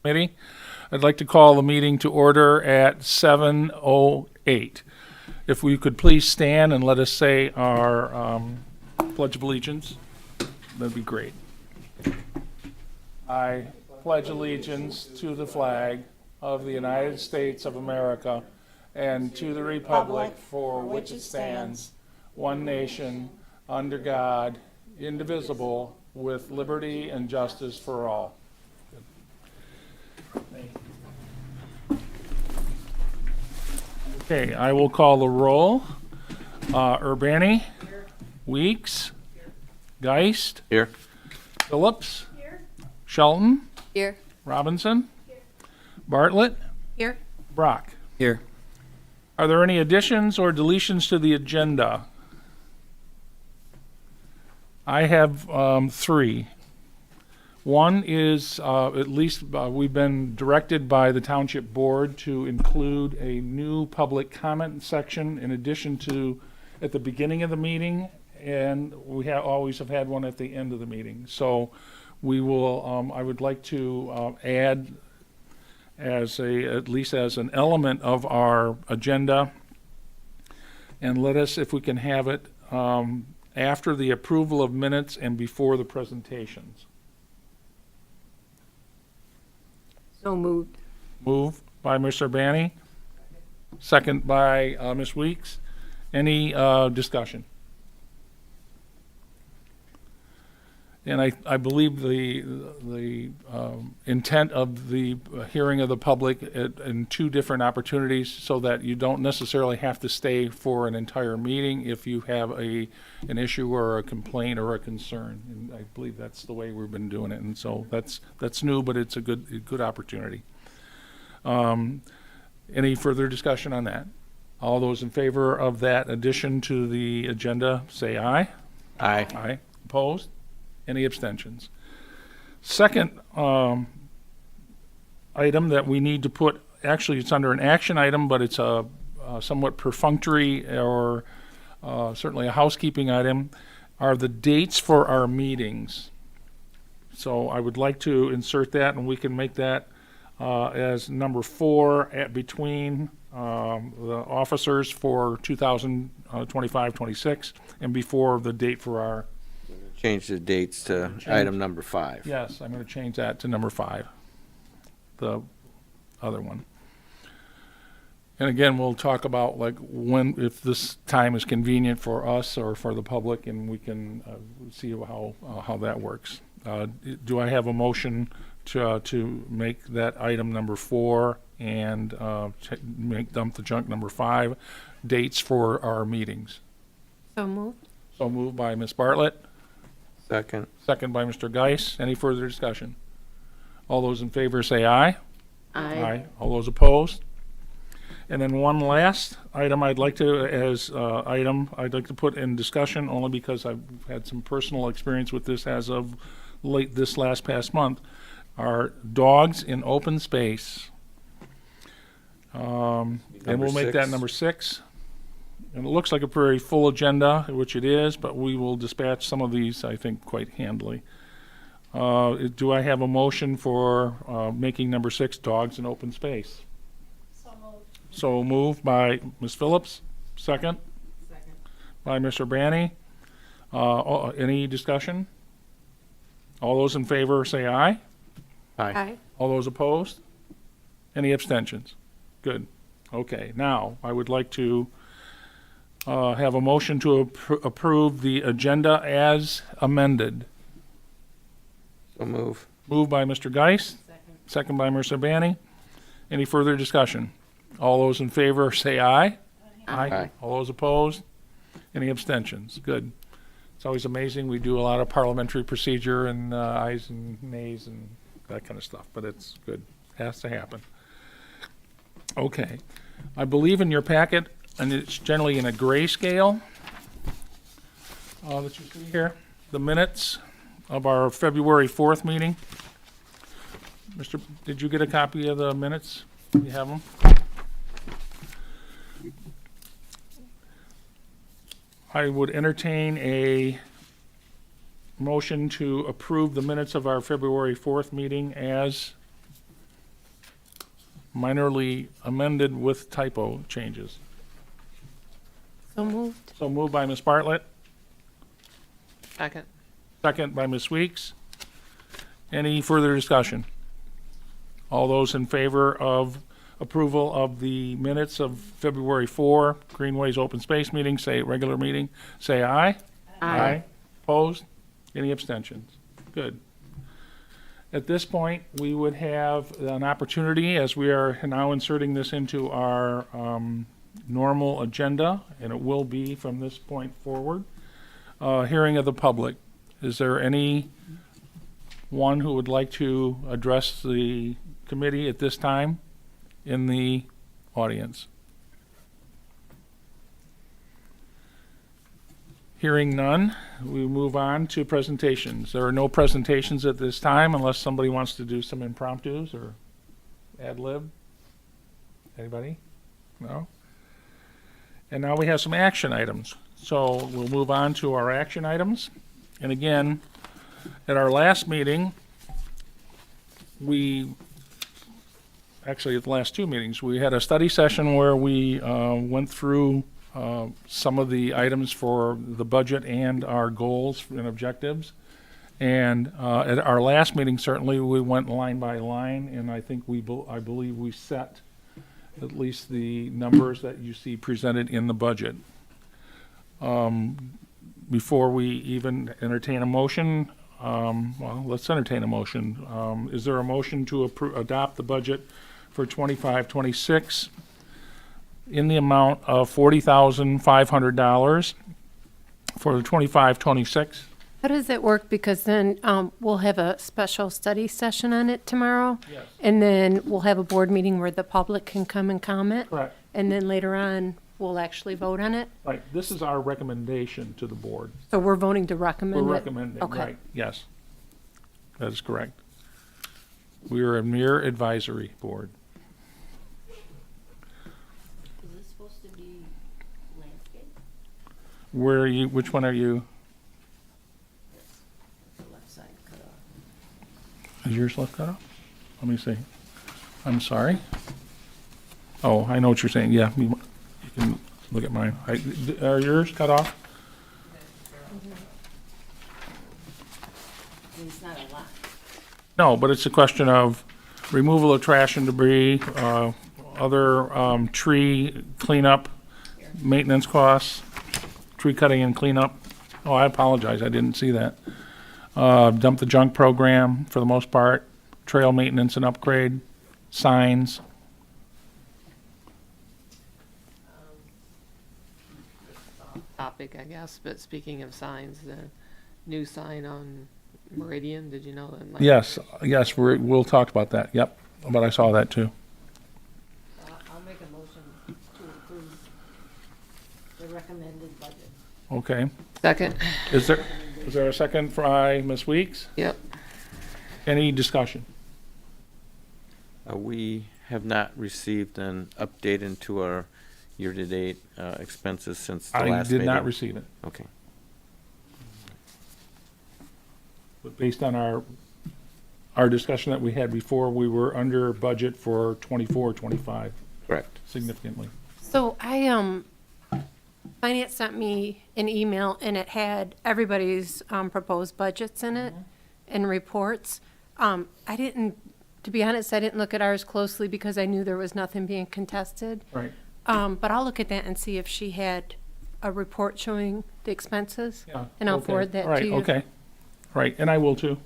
Committee. I'd like to call the meeting to order at 7:08. If we could please stand and let us say our Pledge of Allegiance, that'd be great. I pledge allegiance to the flag of the United States of America and to the republic for which it stands, one nation, under God, indivisible, with liberty and justice for all. Thank you. Okay, I will call the roll. Urbani? Here. Weeks? Here. Geist? Here. Phillips? Here. Shelton? Here. Robinson? Here. Bartlett? Here. Brock? Here. Are there any additions or deletions to the agenda? I have three. One is, at least we've been directed by the Township Board to include a new public comment section in addition to at the beginning of the meeting, and we always have had one at the end of the meeting. So we will, I would like to add at least as an element of our agenda, and let us, if we can have it, after the approval of minutes and before the presentations. So moved. Moved by Mr. Urbani, second by Ms. Weeks. Any discussion? And I believe the intent of the hearing of the public in two different opportunities, so that you don't necessarily have to stay for an entire meeting if you have an issue or a complaint or a concern. And I believe that's the way we've been doing it. And so that's new, but it's a good opportunity. Any further discussion on that? All those in favor of that addition to the agenda, say aye. Aye. Aye. Opposed? Any abstentions? Second item that we need to put, actually it's under an action item, but it's a somewhat perfunctory or certainly a housekeeping item, are the dates for our meetings. So I would like to insert that, and we can make that as number 4 between the officers for 2025-26 and before the date for our. Change the dates to item number 5. Yes, I'm going to change that to number 5, the other one. And again, we'll talk about like when, if this time is convenient for us or for the public, and we can see how that works. Do I have a motion to make that item number 4 and dump the junk number 5, dates for our meetings? So moved. So moved by Ms. Bartlett. Second. Second by Mr. Geis. Any further discussion? All those in favor say aye. Aye. All those opposed? And then one last item I'd like to put in discussion, only because I've had some personal experience with this as of late this past month, are dogs in open space. And we'll make that number 6. And it looks like a very full agenda, which it is, but we will dispatch some of these, I think, quite handily. Do I have a motion for making number 6 dogs in open space? So moved. So moved by Ms. Phillips. Second? Second. By Mr. Urbani. Any discussion? All those in favor say aye. Aye. All those opposed? Any abstentions? Good. Okay, now I would like to have a motion to approve the agenda as amended. So move. Moved by Mr. Geis. Second. Second by Mr. Urbani. Any further discussion? All those in favor say aye. Aye. All those opposed? Any abstentions? Good. It's always amazing. We do a lot of parliamentary procedure and ayes and nays and that kind of stuff, but it's good. It has to happen. Okay. I believe in your packet, and it's generally in a grayscale that you see here, the minutes of our February 4th meeting. Did you get a copy of the minutes? You have them? I would entertain a motion to approve the minutes of our February 4th meeting as minorly amended with typo changes. So moved. So moved by Ms. Bartlett, Second. second by Ms. Weeks. Any further discussion? All those in favor of approval of the minutes of February 4, Greenways Open Space meeting, regular meeting, say aye. Opposed? Any abstentions? Good. At this point, we would have an opportunity, as we are now inserting this into our normal agenda, and it will be from this point forward, hearing of the public. Is there any one who would like to address the committee at this time in the audience? Hearing none, we move on to presentations. There are no presentations at this time unless somebody wants to do some impromptus or ad lib. Anybody? No? And now we have some action items. So we'll move on to our action items. And again, at our last meeting, actually at the last two meetings, we had a study session where we went through some of the items for the budget and our goals and objectives. And at our last meeting, certainly, we went line by line, and I think I believe we set at least the numbers that you see presented in the budget. Before we even entertain a motion, well, let's entertain a motion. Is there a motion to adopt the budget for 25-26 in the amount of $40,500 for the 25-26? How does it work? Because then we'll have a special study session on it tomorrow. Yes. And then we'll have a board meeting where the public can come and comment. Correct. And then later on, we'll actually vote on it. Right, this is our recommendation to the board. So we're voting to recommend We're it? recommending, Okay. right, yes. That is correct. We are a mere advisory board. Is this supposed to be landscape? Where are you, which one are you? The left side cut off. Is yours left cut off? Let me see. I'm sorry. Oh, I know what you're saying, yeah, you can look at mine. Are yours cut off? I mean, it's not a lot. No, but it's a question of removal of trash and debris, other tree cleanup, maintenance costs, tree cutting and cleanup. Oh, I apologize, I didn't see that. Dump the junk program, for the most part, trail maintenance and upgrade, signs. Topic, I guess, but speaking of signs, the new sign on Meridian, did you know that? Like, Yes, we'll talk about that, yep, but I saw that too. I'll make a motion to approve the recommended budget. Okay, Second. is there a second by Ms. Weeks? Yep. Any discussion? We have not received an update into our year-to-date expenses since the I last did meeting. not receive it, Okay. but based on our discussion that we had before, we were under budget for 24-25 Correct. significantly. So Finance sent me an email and it had everybody's proposed budgets in it and reports. To be honest, I didn't look at ours closely because I knew there was nothing being contested. Right. But I'll look at that and see if she had a report showing the expenses. Yeah, And I'll okay. forward that All right, to you. okay. Right, and I will too.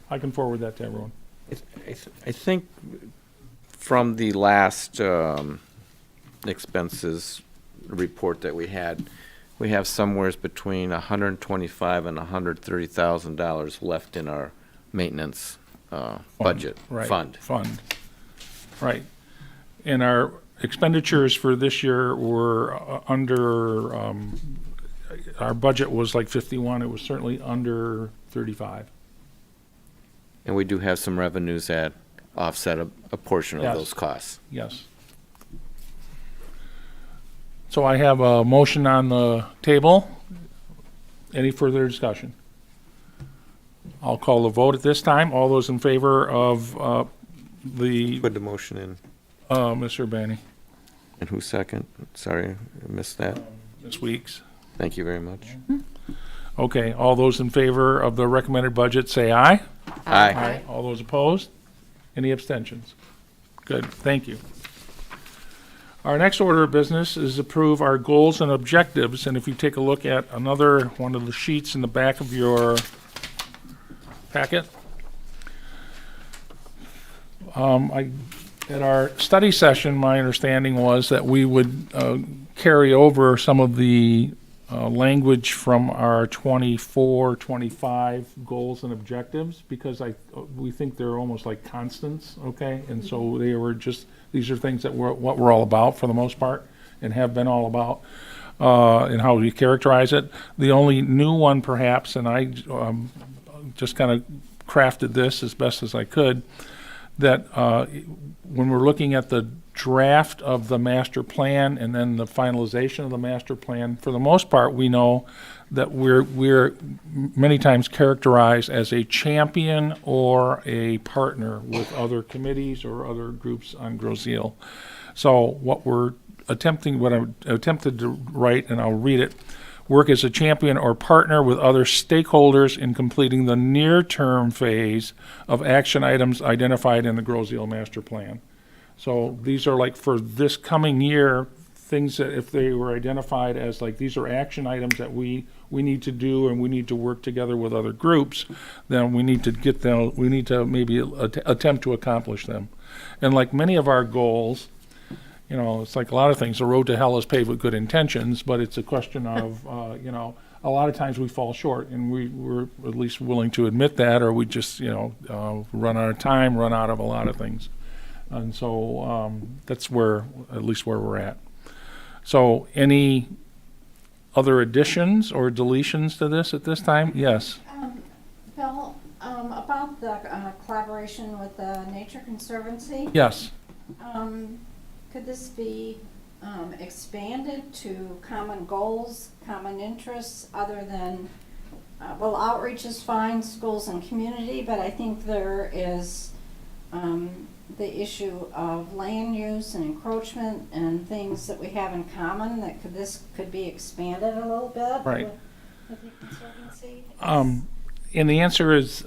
I can forward that to everyone. I think from the last expenses report that we had, we have somewheres between $125,000 and $130,000 left in our maintenance budget Right, fund. Right. And our expenditures for this year were under, our budget was like 51, it was certainly under 35. And we do have some revenues that offset a portion of Yes. those costs. Yes. So I have a motion on the table. Any further discussion? I'll call the vote at this time. All those in favor of the, Put the motion in. Mr. Benny, And who's second? Sorry, I missed that. Ms. Weeks. Thank you very much. Okay, all those in favor of the recommended budget, say aye. Aye. All those opposed? Any abstentions? Good, thank you. Our next order of business is approve our goals and objectives, and if you take a look at another one of the sheets in the back of your packet, at our study session, my understanding was that we would carry over some of the language from our 24, 25 goals and objectives, because we think they're almost like constants, okay? And so they were just, these are things that what we're all about for the most part, and have been all about, and how we characterize it. The only new one perhaps, and I just kind of crafted this as best as I could, that when we're looking at the draft of the master plan and then the finalization of the master plan, for the most part, we know that we're many times characterized as a champion or a partner with other committees or other groups on GROSSE. So what I attempted to write, and I'll read it: work as a champion or partner with other stakeholders in completing the near-term phase of action items identified in the GROSSE master plan. So these are like for this coming year, things that if they were identified as like these are action items that we need to do and we need to work together with other groups, then we need to get them, we need to maybe attempt to accomplish them. And like many of our goals, you know, it's like a lot of things, the road to hell is paved with good intentions, but it's a question of, you know, a lot of times we fall short, and we're at least willing to admit that, or we just, you know, run out of time, run out of a lot of things. And so that's where, at least where we're at. So any other additions or deletions to this at this time? Yes. Bill, about the collaboration with the Nature Conservancy, Yes. could this be expanded to common goals, common interests, other than, well, outreach is fine, schools and community, but I think there is the issue of land use and encroachment and things that we have in common that could be expanded a little bit Right. with the Conservancy? And the answer is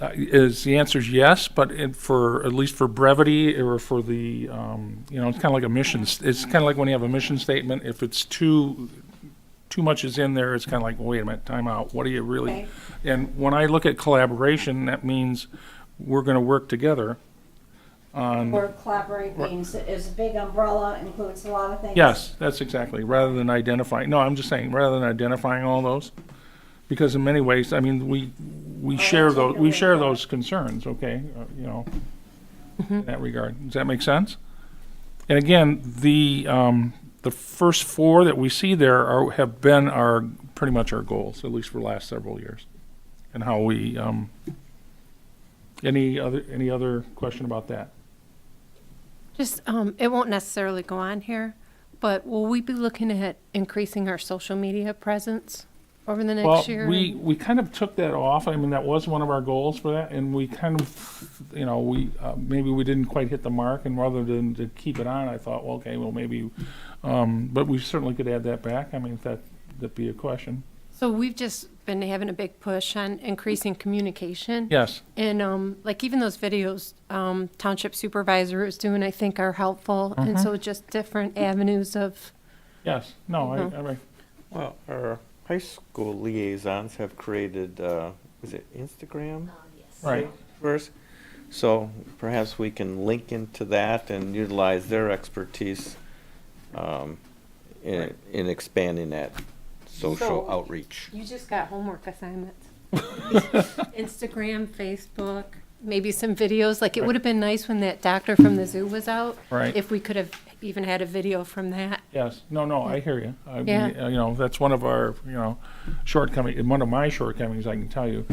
yes, but for at least for brevity or for the you know, it's kind of like a mission. It's kind of like when you have a mission statement. If it's too much is in there, it's kind of like, wait a minute, time out. What do you really? Okay. And when I look at collaboration, that means we're going to work together on. Or collaborate means is a big umbrella, includes a lot of things. Yes, that's exactly. Rather than identifying, no, I'm just saying, rather than identifying all those, because in many ways, I mean, we share those concerns. Okay, you know, in that regard. Does that make sense? And again, the first four that we see there have been pretty much our goals, at least for the last several years, and how we. Any other question about that? Just, it won't necessarily go on here, but will we be looking at increasing our social media presence over the next year? Well, we kind of took that off. I mean, that was one of our goals for that, and we kind of, you know, maybe we didn't quite hit the mark, and rather than to keep it on, I thought, well, okay, well, maybe, but we certainly could add that back. I mean, if that'd be a question. So we've just been having a big push on increasing communication. Yes. And like even those videos township supervisor is doing, I think are helpful. And so just different avenues of. Yes. No, I Well, our high school liaisons have created, is it Instagram right. first? So perhaps we can link into that and utilize their expertise in expanding that social So- outreach. You just got homework assignments. Instagram, Facebook, maybe some videos. Like it would have been nice when that doctor from the zoo was out. Right. If we could have even had a video from that. Yes. No, I hear you. I Yeah. mean, you know, that's one of our, you know, shortcomings, one of my shortcomings, I can tell you.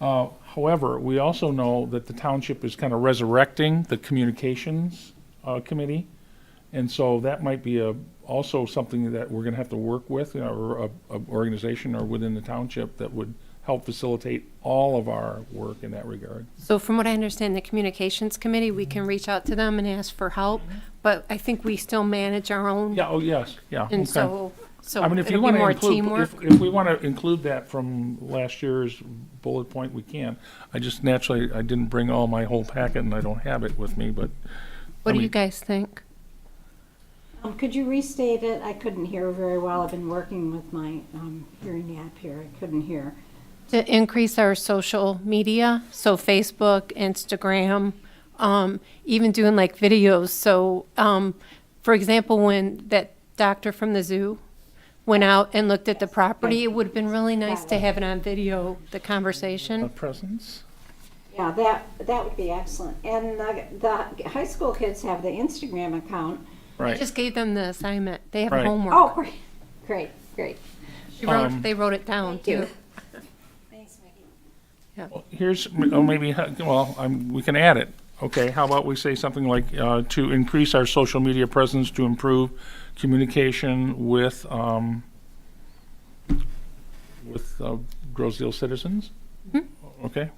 However, we also know that the township is kind of resurrecting the communications committee. And so that might be also something that we're going to have to work with, you know, or a organization or within the township that would help facilitate all of our work in that regard. So from what I understand, the communications committee, we can reach out to them and ask for help, but I think we still manage our own. Yeah, oh, yes, yeah. And okay. so I mean, if you it'll be want to more include, teamwork. if we want to include that from last year's bullet point, we can. I just naturally, I didn't bring all my whole packet and I don't have it with me, but. What do I you mean, guys think? Could you restate it? I couldn't hear very well. I've been working with my hearing app here. I couldn't hear. To increase our social media, so Facebook, Instagram, even doing like videos. So, for example, when that doctor from the zoo went out and looked at the property, it would have been really nice to have it on video, the conversation. Presence? Yeah, that would be excellent. And the high school kids have the Instagram account. I Right. just gave them the assignment. They have Right. homework. Oh, great. They wrote it down Thank you. too. Thanks, Maggie. Well, here's, oh, maybe, well, we can add it. Okay, how about we say something like, to increase our social media presence to improve communication with Grosedale citizens? Okay,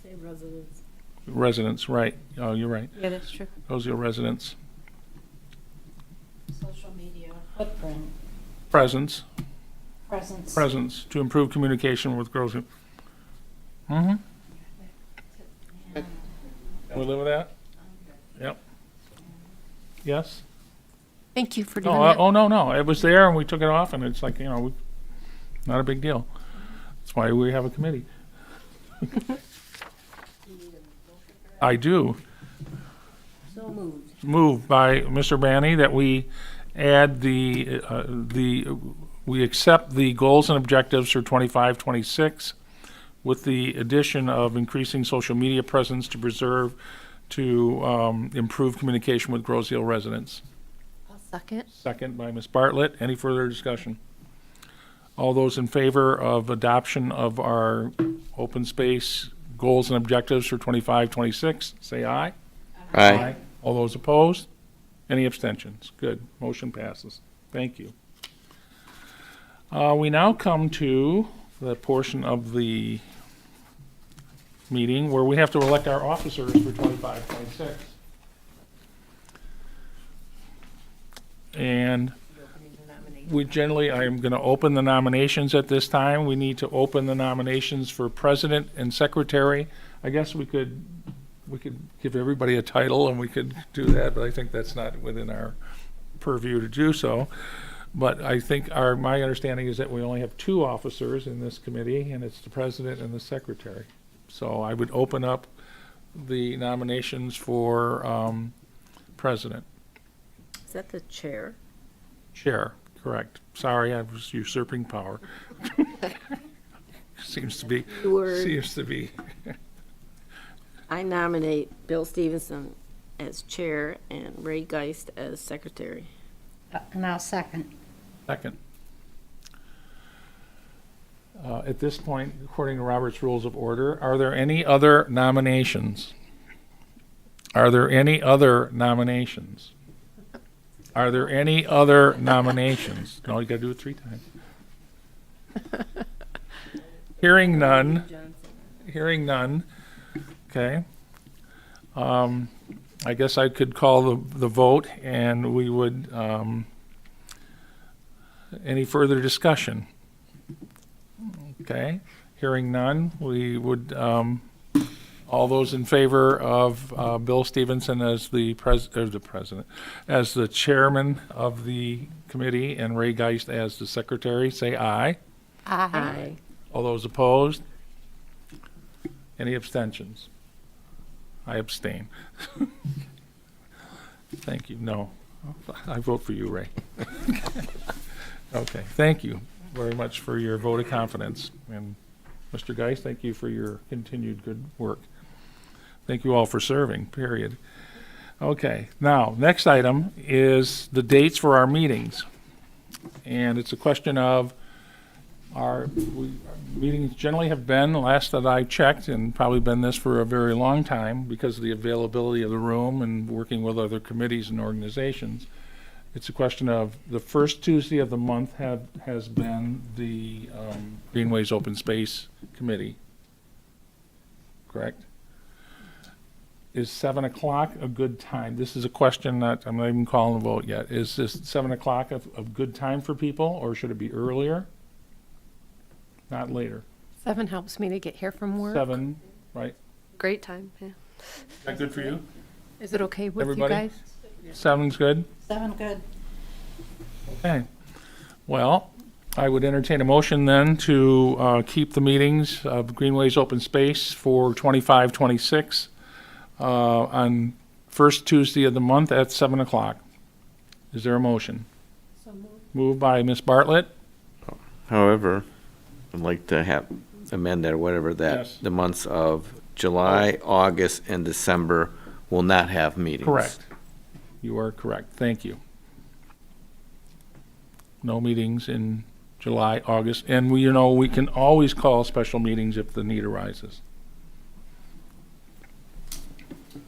Say residents. residents, right. Oh, you're right. Yeah, that's true. Grosedale residents. Social media footprint, Presence presence. to improve communication with Grosedale. Mm-hmm. Can we live with that? Yep. Yes? Thank you for doing No, that. no, it was there and we took it off and it's like, not a big deal. That's why we have a committee. I do. So moved. Moved by Mr. Banny that we add we accept the goals and objectives for 25-26 with the addition of increasing social media presence to improve communication with Grosedale residents. I'll second. Second by Ms. Bartlett. Any further discussion? All those in favor of adoption of our open space goals and objectives for 25-26, say aye. Aye. All those opposed? Any abstentions? Good. Motion passes. Thank you. We now come to the portion of the meeting where we have to elect our officers for 25-26. And we generally, I am going to open the nominations at this time. We need to open the nominations for president and secretary. I guess we could give everybody a title and we could do that, but I think that's not within our purview to do so. But I think my understanding is that we only have two officers in this committee, and it's the president and the secretary. So I would open up the nominations for president. Is that the chair? Chair, correct. Sorry, I was usurping power. Seems to be. I nominate Bill Stevenson as chair and Ray Geist as secretary. And I'll second. Second. At this point, according to Robert's Rules of Order, are there any other nominations? Are there any other nominations? Are there any other nominations? No, you gotta do it 3 times. Hearing none. Hearing none. Okay. I guess I could call the vote and we would, any further discussion? Okay. Hearing none, we would, all those in favor of Bill Stevenson as the president, as the chairman of the committee and Ray Geist as the secretary, say aye. Aye. All those opposed? Any abstentions? I abstain. Thank you. No. I vote for you, Ray. Okay. Thank you very much for your vote of confidence. And Mr. Geist, thank you for your continued good work. Thank you all for serving, period. Okay. Now, next item is the dates for our meetings. And it's a question of our meetings generally have been, last that I checked, and probably been this for a very long time because of the availability of the room and working with other committees and organizations, It's a question of, the first Tuesday of the month has been the Greenways Open Space Committee. Correct? Is 7 o'clock a good time? This is a question that, I'm not even calling a vote yet. Is this 7 o'clock a good time for people, or should it be earlier? Not later. 7 helps me to get here from work. 7, right? Great time, yeah. Is that good for you? Is it okay with you Everybody? guys? 7's good? 7, good. Okay. Well, I would entertain a motion then to keep the meetings of Greenways Open Space for 25, 26 on first Tuesday of the month at 7 o'clock. Is there a motion? So moved. Moved by Ms. Bartlett. However, I'd like to amend that or whatever, that Yes. the months of July, August, and December will not have meetings. Correct. You are correct. Thank you. No meetings in July, August, and we can always call special meetings if the need arises.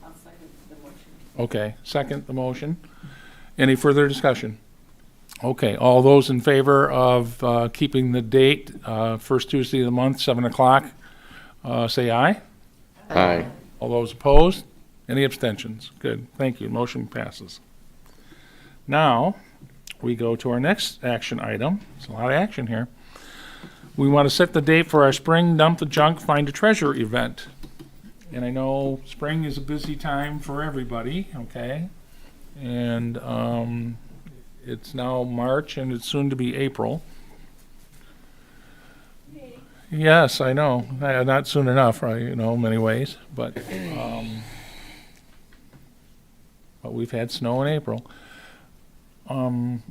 I'll second the motion. Okay, second the motion. Any further discussion? Okay, all those in favor of keeping the date, first Tuesday of the month, 7 o'clock, say aye. Aye. All those opposed? Any abstentions? Good, thank you, motion passes. Now, we go to our next action item. There's a lot of action here. We want to set the date for our spring Dump the Junk, Find a Treasure event. And I know spring is a busy time for everybody, okay? And it's now March and it's soon to be April. Yes, I know. Not soon enough, right, in many ways, but we've had snow in April. I'm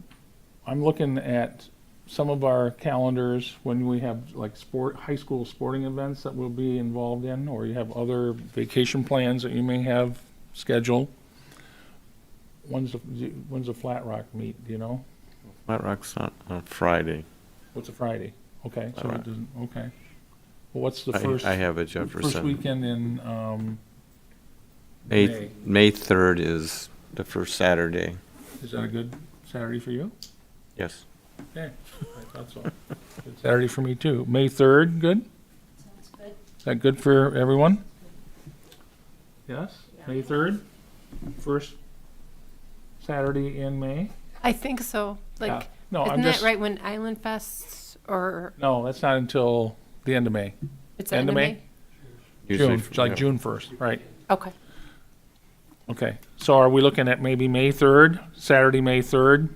looking at some of our calendars when we have like high school sporting events that we'll be involved in, or you have other vacation plans that you may have scheduled. When's the Flat Rock meet, do you know? Flat Rock's not on Friday. What's a Friday? Okay, so Flat it Rock. doesn't, okay. Well, what's the I first? have a First Jefferson. weekend in, May 3rd is the first Saturday. is that a good Saturday for you? Yes. Okay, I thought so. Good Saturday for me too. May 3rd, good? Sounds good. Is that good for everyone? Yes, May 3rd, first Saturday in May? I think so. Yeah. Like, No, I'm isn't that just, right when Island Fest, or no, that's not until the end of May. it's End of May? Usually June, like June 1st, right. Okay. Okay, so are we looking at maybe May 3rd, Saturday, May 3rd?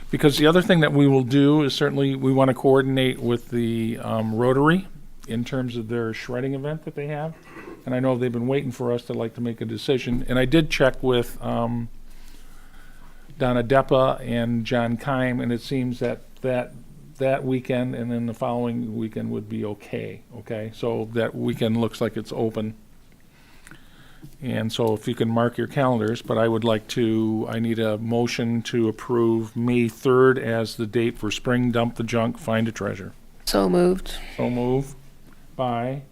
Because the other thing that we will do is certainly we want to coordinate with the Rotary in terms of their shredding event that they have. And I know they've been waiting for us to make a decision. And I did check with Donna Deppa and John Keim, and it seems that weekend and then the following weekend would be okay. So that weekend looks like it's open. And so if you can mark your calendars, but I need a motion to approve May 3rd as the date for spring Dump the Junk, Find a Treasure. So moved. So move by,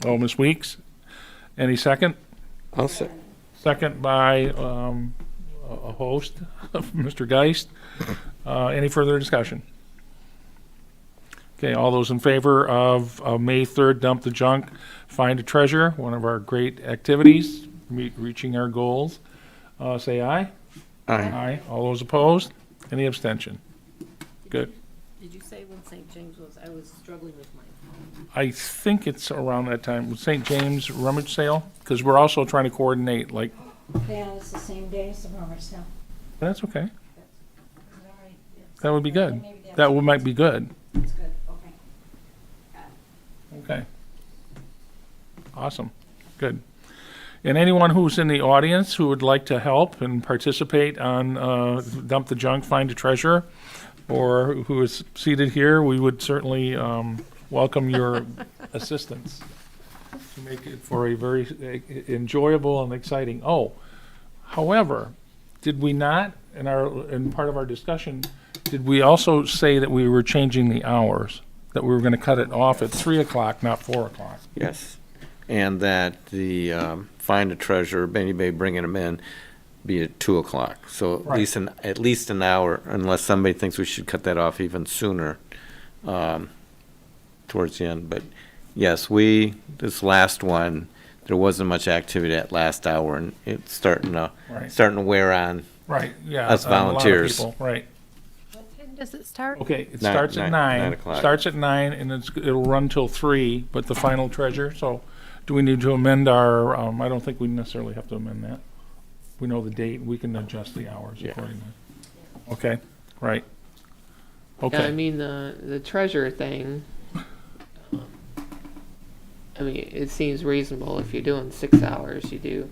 Ms. Weeks. Any second? I'll say. Second by a host, Mr. Geist. Any further discussion? Okay, all those in favor of May 3rd, Dump the Junk, Find a Treasure, one of our great activities, reaching our goals, say aye. Aye. Aye. All those opposed? Any abstention? Good. Did you say when St. James was? I was struggling with my phone. I think it's around that time, with St. James rummage sale, because we're also trying to coordinate, like, Yeah, it's the same day as the rummage sale. that's okay. Is that right? Yeah. That would be good. Maybe that's- That might be good. That's good, okay. Okay. Awesome. Good. And anyone who's in the audience who would like to help and participate on Dump the Junk, Find a Treasure, or who is seated here, we would certainly welcome your assistance to make it for a very enjoyable and exciting. Oh, however, did we not, in part of our discussion, did we also say that we were changing the hours? That we were going to cut it off at 3 o'clock, not 4 o'clock? Yes. And that the Find a Treasure, anybody bringing them in, be at 2 o'clock. So Right. at least an hour, unless somebody thinks we should cut that off even sooner, towards the end. But yes, this last one, there wasn't much activity at last hour, and it's starting to Right. wear on. Right, yeah. Us a lot of volunteers. people, Right. What time does it start? Okay, it Nine- starts at nine 9. o'clock. Starts at 9, and it'll run till 3, but the final treasure, so do we need to amend our, I don't think we necessarily have to amend that. We know the date, we can adjust the hours Yeah. accordingly. Okay, right. Yeah, I Okay, mean, the treasure thing, I mean, it seems reasonable if you're doing 6 hours, you do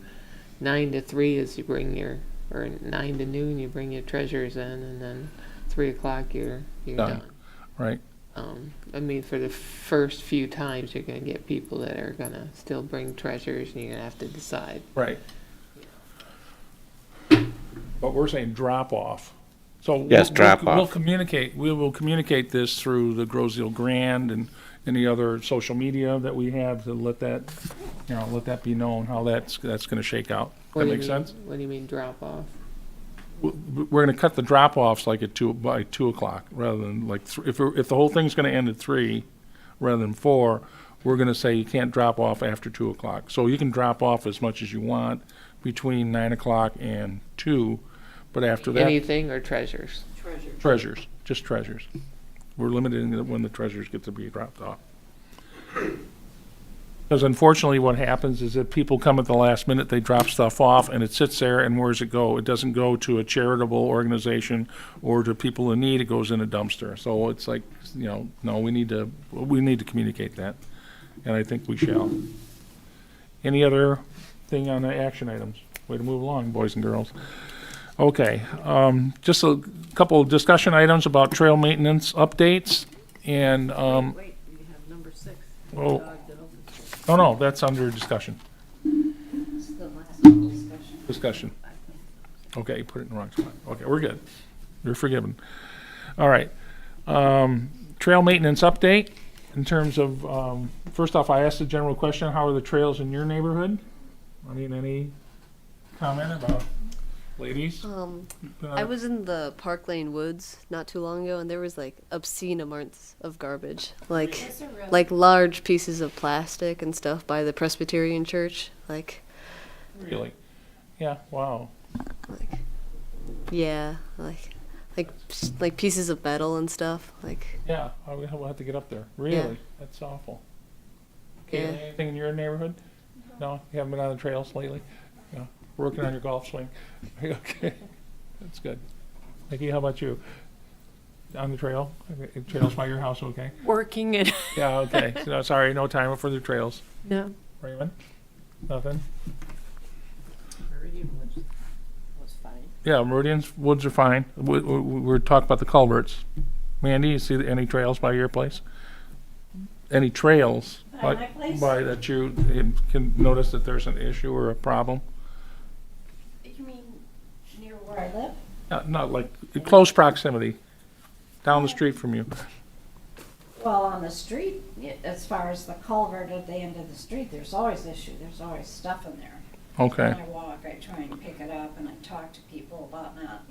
9 to 3 is you bring your, or 9 to noon, you bring your treasures in, and then 3 o'clock you're Done. done. right, I mean, for the first few times, you're gonna get people that are gonna still bring treasures, and you're gonna have to decide. right. But we're saying drop off. So Yes, drop We'll off. we will communicate this through the Grossville Grand and any other social media that we have to let that, let that be known, how that's gonna shake out. What That do you make mean- sense? What do you mean drop off? We're gonna cut the drop-offs like by 2 o'clock, rather than like, if the whole thing's gonna end at 3, rather than 4, we're gonna say you can't drop off after 2 o'clock. So you can drop off as much as you want between 9 o'clock and 2, but after that, Anything or treasures? treasures, just treasures. We're limiting it when the treasures get to be dropped off. Because unfortunately, what happens is that people come at the last minute, they drop stuff off, and it sits there, and where does it go? It doesn't go to a charitable organization or to people in need, it goes in a dumpster. So it's like, no, we need to communicate that, and I think we shall. Any other thing on the action items? Way to move along, boys and girls. Okay, just a couple of discussion items about trail maintenance updates, and, Wait, we have number 6. oh, Dog development. no, that's under discussion. This is the last one discussion. Discussion. Okay, you put it in the wrong spot. Okay, we're good. You're forgiven. All right. Trail maintenance update in terms of, first off, I asked the general question, how are the trails in your neighborhood? I mean, any comment about, ladies? I was in the Park Lane Woods not too long ago, and there was like obscene amounts of garbage, like large pieces of plastic and stuff by the Presbyterian Church. Really? Yeah, wow. Yeah, like pieces of metal and stuff. Yeah, we'll have to get up there. Really? That's awful. Okay, Yeah. anything in your neighborhood? No? You haven't been on the trails lately? No? Working on your golf swing? Okay, that's good. Nikki, how about you? On the trail? Trails by your house, okay? Working it. Yeah, okay. So, sorry, no time for the trails. No. Raymond? Nothing? Meridian was fine. Yeah, Meridian's woods are fine. We're talking about the culverts. Mandy, you see any trails by your place? Any trails? By my place? By that you can notice that there's an issue or a problem? You mean near where I live? Not like, in close proximity, down the street from you. Well, on the street, as far as the culvert at the end of the street, there's always issue, there's always stuff in there. Okay, When I walk, I try and pick it up and I talk to people about not,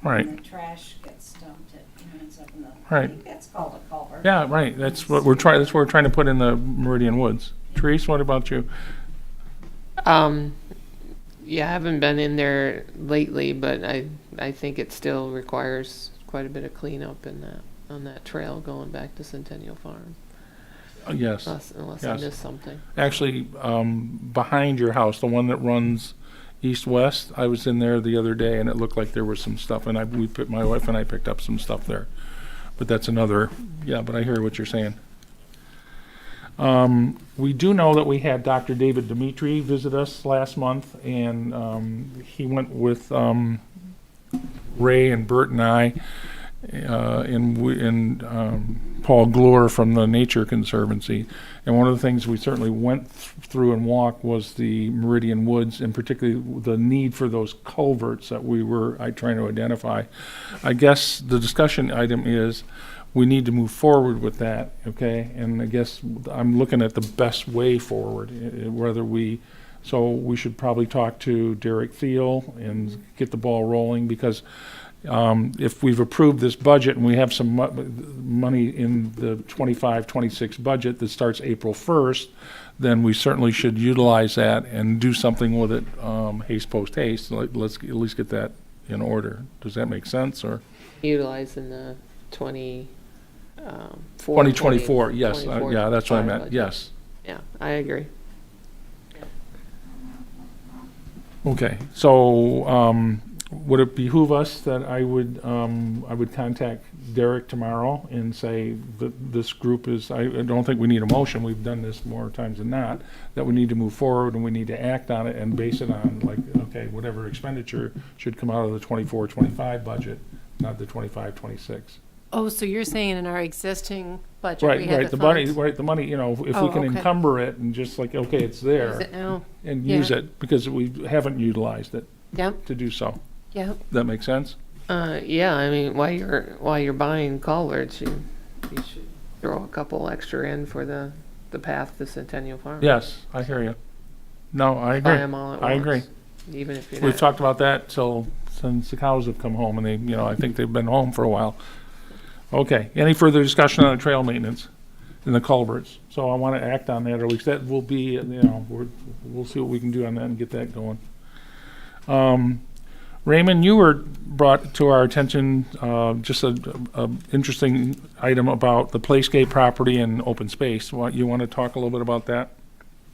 right. when the trash gets dumped, it ends up in the, I Right. think that's called a culvert. Yeah, right, that's what we're trying to put in the Meridian Woods. Therese, what about you? Yeah, I haven't been in there lately, but I think it still requires quite a bit of cleanup on that trail going back to Centennial Farm. Yes, Unless I Yes. missed something. actually, behind your house, the one that runs east-west, I was in there the other day and it looked like there was some stuff, and my wife and I picked up some stuff there. But that's another, but I hear what you're saying. We do know that we had Dr. David Dimitri visit us last month, and he went with Ray and Bert and I, and Paul Glore from the Nature Conservancy. And one of the things we certainly went through and walked was the Meridian Woods, and particularly the need for those culverts that we were trying to identify. I guess the discussion item is, we need to move forward with that, okay? And I guess I'm looking at the best way forward, whether we So we should probably talk to Derek Thiel and get the ball rolling, because if we've approved this budget and we have some money in the 25-26 budget that starts April 1st, then we certainly should utilize that and do something with it, haste post haste. Let's at least get that in order. Does that make sense, or? Utilizing the 2024, yes, yeah, that's what I meant, budget. yes. Yeah, I agree. Okay, so, would it behoove us that I would contact Derek tomorrow and say that this group is, I don't think we need a motion, we've done this more times than not, that we need to move forward and we need to act on it and base it on, like, okay, whatever expenditure should come out of the 24-25 budget, not the 25-26. Oh, so you're saying in our existing budget, we Right, have right, the the money, funds? right, the money, you know, if we Oh, can okay. encumber it and just like, okay, it's Use there, it now? and Yeah. use it, because we haven't utilized it Yep, to do so. yep. That make sense? Yeah, I mean, while you're buying culverts, you should throw a couple extra in for the path to Centennial Farm. Yes, I hear you. No, I Buy agree. them all at I once, agree. even if you're We've not. talked about that since the cows have come home, and they, you know, I think they've been home for a while. Okay, any further discussion on the trail maintenance and the culverts? So I want to act on that, or at least that will be, you know, we'll see what we can do on that and get that going. Raymond, you were brought to our attention, just a interesting item about the Playscape property and open space. You want to talk a little bit about that?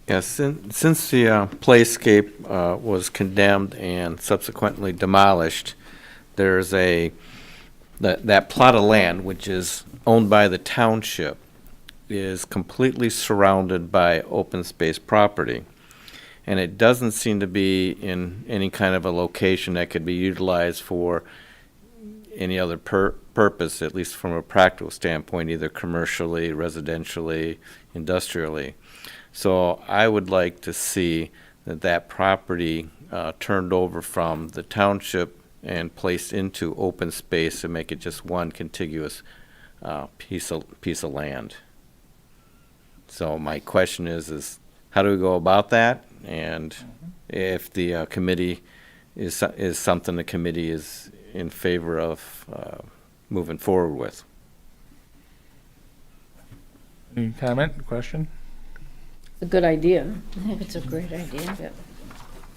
Yes, since the Playscape was condemned and subsequently demolished, there's that plot of land, which is owned by the township, is completely surrounded by open space property. And it doesn't seem to be in any kind of a location that could be utilized for any other purpose, at least from a practical standpoint, either commercially, residentially, industrially. So I would like to see that property turned over from the township and placed into open space and make it just one contiguous piece of land. So my question is how do we go about that? And if the committee is something the committee is in favor of moving forward with. Any comment, question? A good idea. I think it's a great idea.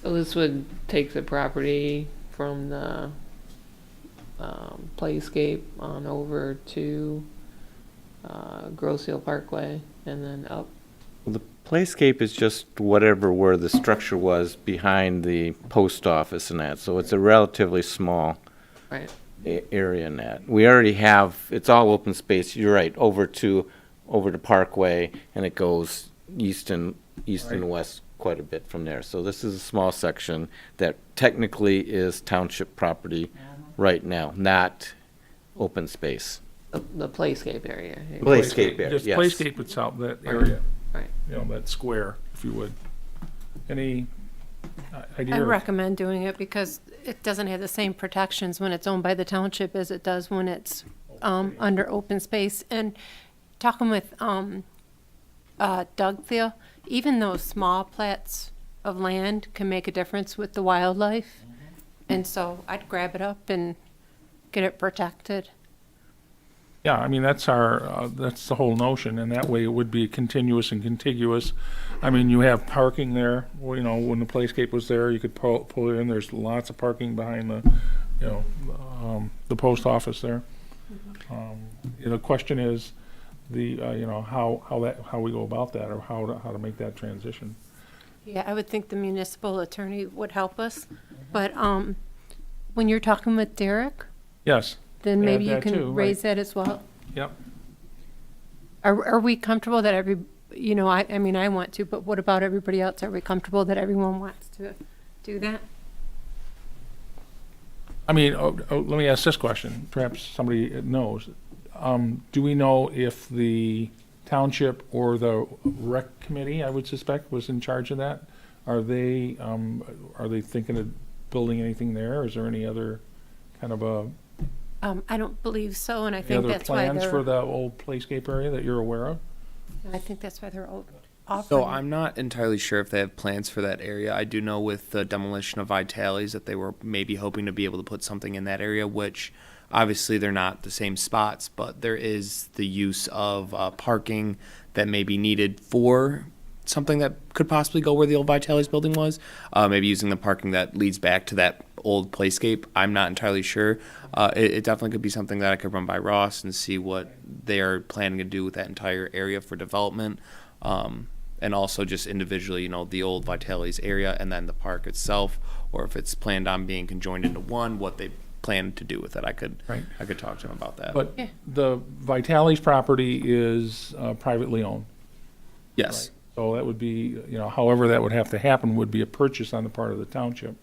So this would take the property from the Playscape on over to Grosse Hill Parkway and then up. The Playscape is just whatever where the structure was behind the post office and that, so it's a relatively small Right. area in that. We already have, it's all open space, you're right, over to Parkway, and it goes east and west quite a bit from there. So this is a small section that technically is township property right now, not open space. The Playscape area. Playscape area, Just yes. Playscape itself, that area. Right. You know, that square, if you would. Any idea? I of- recommend doing it because it doesn't have the same protections when it's owned by the township as it does when it's under open space. And talking with Doug Thiel, even those small plats of land can make a difference with the wildlife. And so I'd grab it up and get it protected. Yeah, I mean, that's that's the whole notion, and that way it would be continuous and contiguous. I mean, you have parking there, well, you know, when the Playscape was there, you could pull it in, there's lots of parking behind the post office there. The question is, how we go about that, or how to make that transition. Yeah, I would think the municipal attorney would help us. But when you're talking with Derek, Yes, then Add maybe you that too, can right. raise that as well. yep. Are we comfortable that I mean, I want to, but what about everybody else? Are we comfortable that everyone wants to do that? I mean, let me ask this question, perhaps somebody knows. Do we know if the township or the rec committee, I would suspect, was in charge of that? Are they thinking of building anything there? Is there any other kind of I don't believe so, and I any think other that's why plans for they're, the old Playscape area that you're aware of? I think that's why they're offering. So I'm not entirely sure if they have plans for that area. I do know with the demolition of Vitale's that they were maybe hoping to be able to put something in that area, which obviously they're not the same spots, but there is the use of parking that may be needed for something that could possibly go where the old Vitale's building was. Maybe using the parking that leads back to that old playscape. I'm not entirely sure. It definitely could be something that I could run by Ross and see what they are planning to do with that entire area for development. And also just individually, you know, the old Vitale's area and then the park itself, or if it's planned on being conjoined into one, what they plan to do with it. I could talk to him about that. But the Vitale's property is privately owned. Yes. So that would be, you know, however that would have to happen would be a purchase on the part of the township,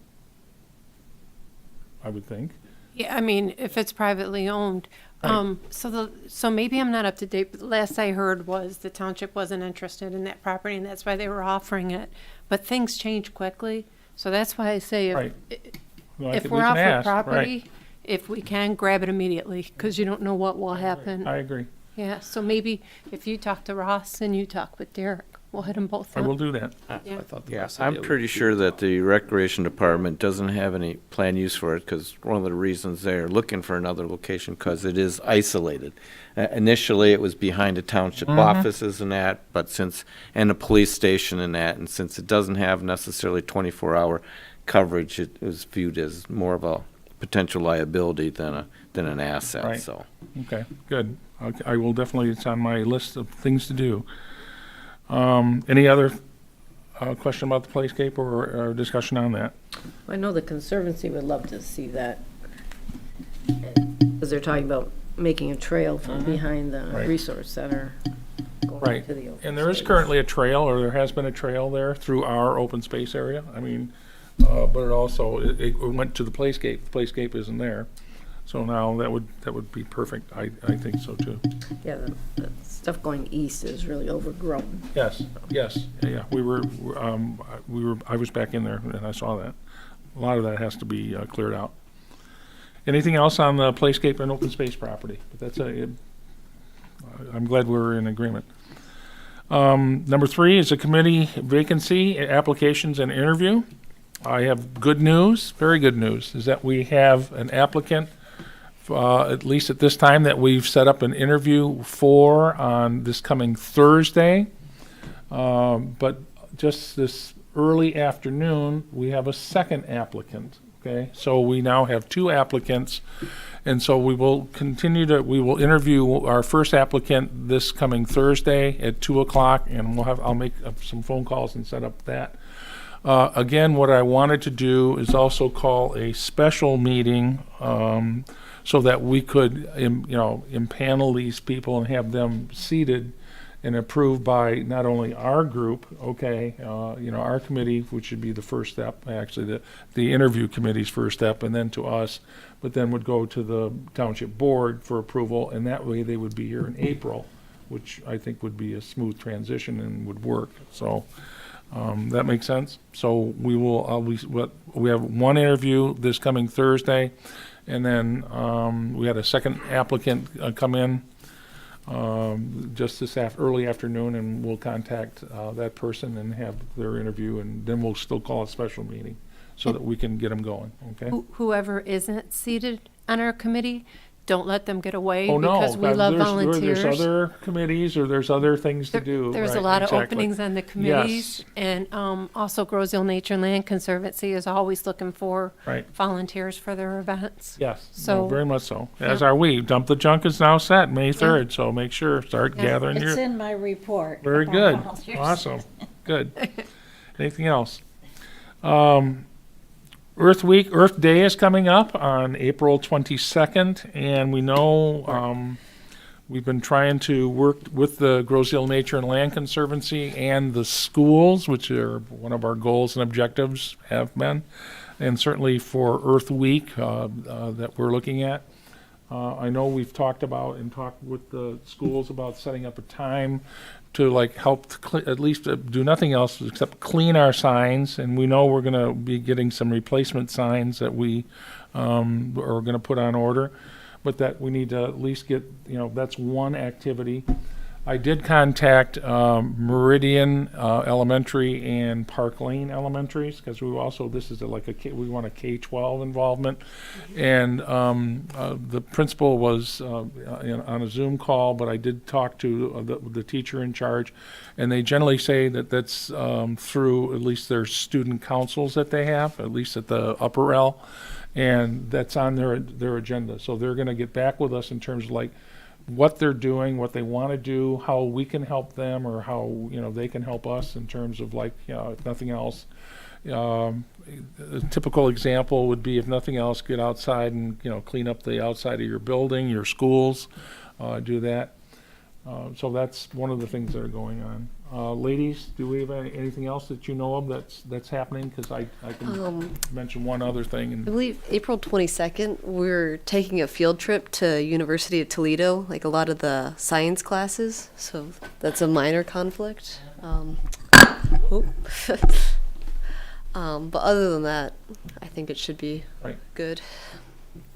I would think. Yeah, I mean, if it's privately owned. Right. So maybe I'm not up to date, but the last I heard was the township wasn't interested in that property, and that's why they were offering it. But things change quickly, so that's why I say Right. Well, if we we're can offered ask, right. property, if we can, grab it immediately, because you don't know what will happen. I agree. Yeah, so maybe if you talk to Ross and you talk with Derek, we'll hit them both I up. will do that. Yeah. I thought the Yeah, rest I'm of it pretty would sure be- that the Recreation Department doesn't have any planned use for it, because one of the reasons they're looking for another location, because it is isolated. Initially, it was behind the township offices and that, but and a police station and that, and since it doesn't have necessarily 24-hour coverage, it was viewed as more of a potential liability than an asset, Right. so. Okay, good. I will definitely, it's on my list of things to do. Any other question about the playscape or discussion on that? I know the Conservancy would love to see that, because they're talking about making a trail from behind the Right. Resource Center going Right. to the open And there is space. currently a trail, or there has been a trail there through our open space area. I mean, but it also, it went to the playscape. The playscape isn't there. So now that would be perfect. I think so too. Yeah, the stuff going east is really overgrown. Yes, yes, yeah. I was back in there and I saw that. A lot of that has to be cleared out. Anything else on the playscape and open space property? But that's I'm glad we're in agreement. Number 3 is a committee vacancy, applications and interview. I have good news, very good news, is that we have an applicant, at least at this time, that we've set up an interview for on this coming Thursday. But just this early afternoon, we have a second applicant, okay? So we now have 2 applicants, and so we will interview our first applicant this coming Thursday at 2:00, and I'll make some phone calls and set up that. Again, what I wanted to do is also call a special meeting so that we could, impanel these people and have them seated and approved by not only our group, our committee, which would be the first step, actually the interview committee's first step, and then to us, but then would go to the township board for approval, and that way they would be here in April, which I think would be a smooth transition and would work. So. That makes sense. So we have one interview this coming Thursday, and then we had a second applicant come in just this early afternoon, and we'll contact that person and have their interview, and then we'll still call a special meeting so that we can get them going. Okay. Whoever isn't seated on our committee, don't let them get away, Oh, no, because we love there's volunteers. other committees or there's other things to do. There's a Right, lot of exactly. openings on the committees, and also Grosse Nature and Land Conservancy is always looking for Right. volunteers for their events. Yes, So- no, very much so. As Yeah. are we. Dump the Junk is now set, May 3rd, so make sure, start gathering It's your, in my report. very about good, volunteers. awesome, good. Anything else? Earth Day is coming up on April 22nd, and we know, we've been trying to work with the Grosse Nature and Land Conservancy and the schools, which are one of our goals and objectives have been, and certainly for Earth Week that we're looking at. I know we've talked with the schools about setting up a time to help at least do nothing else except clean our signs, and we know we're going to be getting some replacement signs that we are going to put on order, but that we need to at least get, that's one activity. I did contact Meridian Elementary and Park Lane Elementaries, because we also, this is like we want a K-12 involvement. And the principal was on a Zoom call, but I did talk to the teacher in charge, and they generally say that that's through at least their student councils that they have, at least at the upper L, and that's on their agenda. So they're going to get back with us in terms of like what they're doing, what they want to do, how we can help them, or how, you know, they can help us in terms of like, you know, if nothing else. A typical example would be, if nothing else, get outside and, you know, clean up the outside of your building, your schools, do that. So that's one of the things that are going on. Ladies, do we have anything else that you know of that's happening? Because I can mention one other thing. I And believe April 22nd, we're taking a field trip to University of Toledo, like a lot of the science classes. So that's a minor conflict. But other than that, I think it should be Right. good.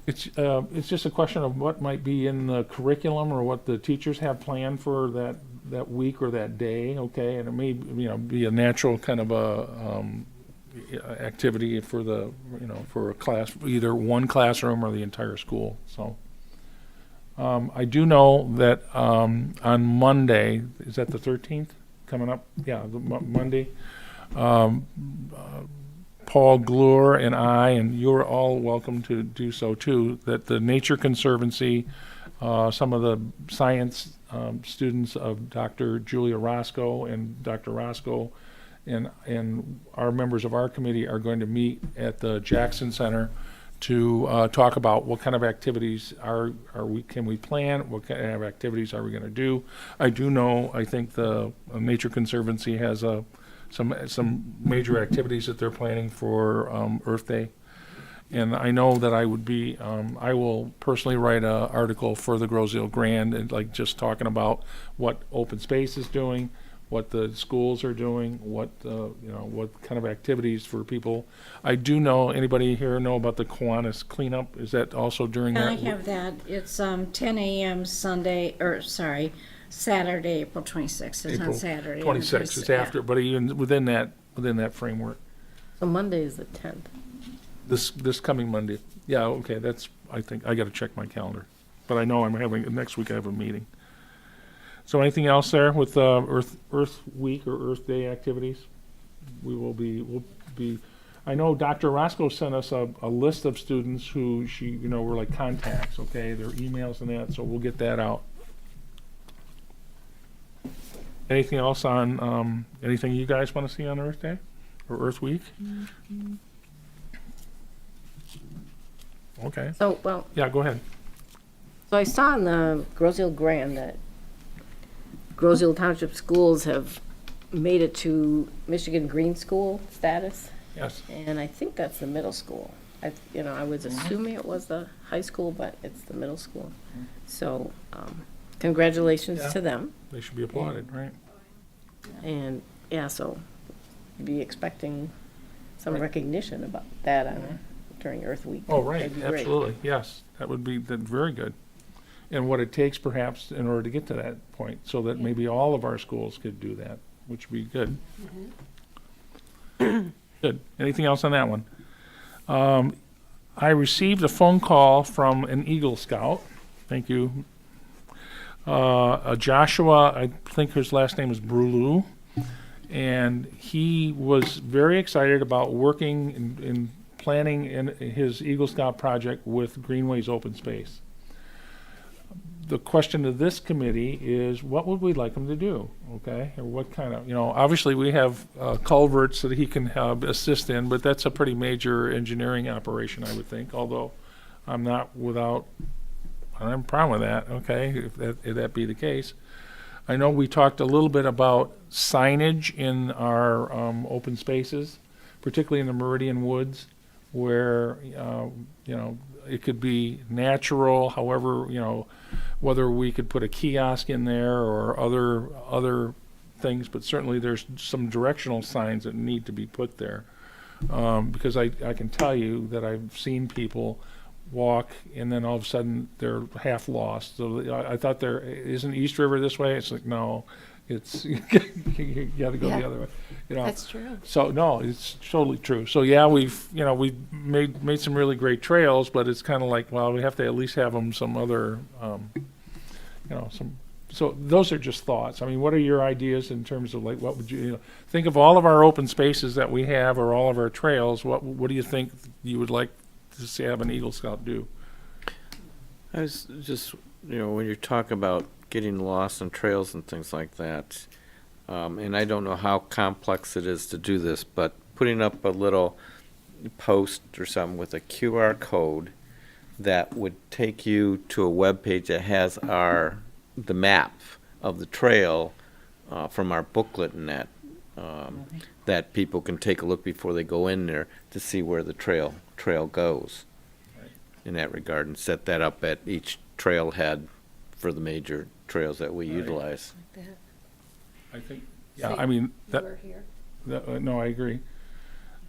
it's just a question of what might be in the curriculum or what the teachers have planned for that week or that day, okay? And it may, you know, be a natural kind of a activity for the, you know, for a class, either one classroom or the entire school. So I do know that on Monday, is that the 13th coming up? Yeah, Monday. Paul Glure and I, and you're all welcome to do so too, that the Nature Conservancy, some of the science students of Dr. Julia Roscoe and Dr. Roscoe and our members of our committee are going to meet at the Jackson Center to talk about what kind of activities can we plan, what kind of activities are we going to do. I do know, I think the Nature Conservancy has some major activities that they're planning for Earth Day. And I know that I will personally write an article for the Grosse-Ile Grand, and like just talking about what open space is doing, what the schools are doing, what kind of activities for people. I do know, anybody here know about the Kiwanis cleanup? Is that also during that? I have that. It's 10 a.m. Saturday, April 26th. It's on Saturday. 26th. It's after, but even within that framework. So Monday is the 10th. This coming Monday. Yeah, okay, I think I gotta check my calendar. But I know next week I have a meeting. So anything else there with Earth Week or Earth Day activities? We'll be, I know Dr. Roscoe sent us a list of students who were like contacts, okay, their emails and that, so we'll get that out. Anything else on, anything you guys want to see on Earth Day or Earth Week? Okay. So, well, Yeah, go ahead. so I saw in the Grosse-Ile Grand that Grosse-Ile Township schools have made it to Michigan Green School status, Yes. and I think that's the middle school. I was assuming it was the high school, but it's the middle school. So, congratulations Yeah. to them. They should be applauded, right? And, yeah, so be expecting some recognition about that during Earth Week. Oh, right, That'd be great. absolutely, yes. That would be very good. And what it takes perhaps in order to get to that point, so that maybe all of our schools could do that, which would be good. Good. Anything else on that one? I received a phone call from an Eagle Scout. Thank you. Joshua, I think his last name is Brulu, and he was very excited about working in planning in his Eagle Scout project with Greenways Open Space. The question to this committee is, what would we like him to do, okay? Or what kind of, obviously we have culverts that he can assist in, but that's a pretty major engineering operation, I would think, although I'm not without, I have a problem with that, okay, if that be the case. I know we talked a little bit about signage in our open spaces, particularly in the Meridian Woods, where, it could be natural, however, whether we could put a kiosk in there or other things, but certainly there's some directional signs that need to be put there. Because I can tell you that I've seen people walk, and then all of a sudden they're half lost. So I thought there, isn't East River this way? It's like, no, it's, you gotta go Yeah. the other way, you know? That's true. So, no, it's totally true. So, yeah, we've made some really great trails, but it's kind of like, well, we have to at least have them some other, so those are just thoughts. I mean, what are your ideas in terms of like, what would you, think of all of our open spaces that we have or all of our trails, what do you think you would like to see have an Eagle Scout do? I was just, when you talk about getting lost on trails and things like that, and I don't know how complex it is to do this, but putting up a little post or something with a QR code that would take you to a web page that has the map of the trail from our booklet and that, that people can take a look before they go in there to see where the trail goes in that regard, and set that up at each trailhead for the major trails that we Right. utilize. I think, yeah, I mean, that, We're here. no, I agree.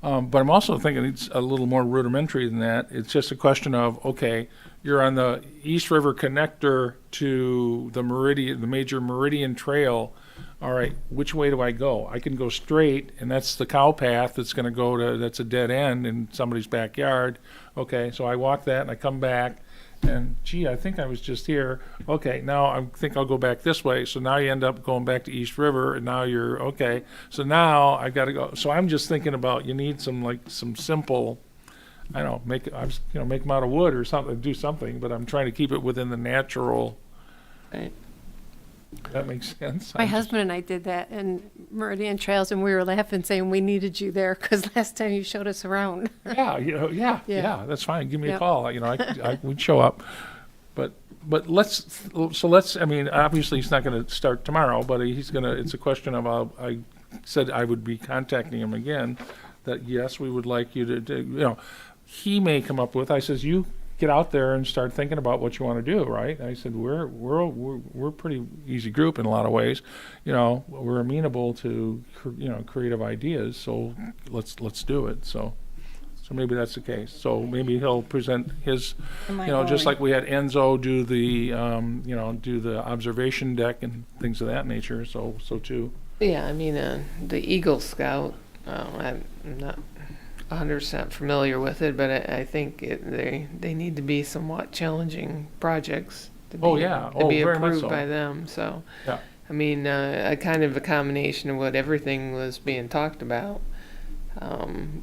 But I'm also thinking it's a little more rudimentary than that. It's just a question of, okay, you're on the East River connector to the Meridian, the major Meridian Trail. All right, which way do I go? I can go straight, and that's the cow path that's gonna go to, that's a dead end in somebody's backyard. Okay, so I walk that and I come back, and gee, I think I was just here. Okay, now I think I'll go back this way. So now you end up going back to East River, and now you're, okay. So now I've got to go. So I'm just thinking about, you need some simple, I don't know, make them out of wood or something, do something, but I'm trying to keep it within the natural. Right. That makes sense. My I'm just- husband and I did that in Meridian Trails, and we were laughing, saying we needed you there because last time you showed us around. Yeah, Yeah. yeah, that's fine. Give me a Yep. call. We'd show up. But let's, I mean, obviously he's not going to start tomorrow, but it's a question of, I said I would be contacting him again, that yes, we would like you to, he may come up with, I says, you get out there and start thinking about what you want to do, right? I said, we're a pretty easy group in a lot of ways. We're amenable to, creative ideas, so let's do it. So maybe that's the case. So maybe he'll present his, just like we had Enzo do the observation deck and things of that nature. So too. Yeah, I mean, the Eagle Scout, I'm not 100% familiar with it, but I think they need to be somewhat challenging projects to be, Oh, yeah. to be Very much approved so. by them. So, Yeah. I mean, a kind of a combination of what everything was being talked about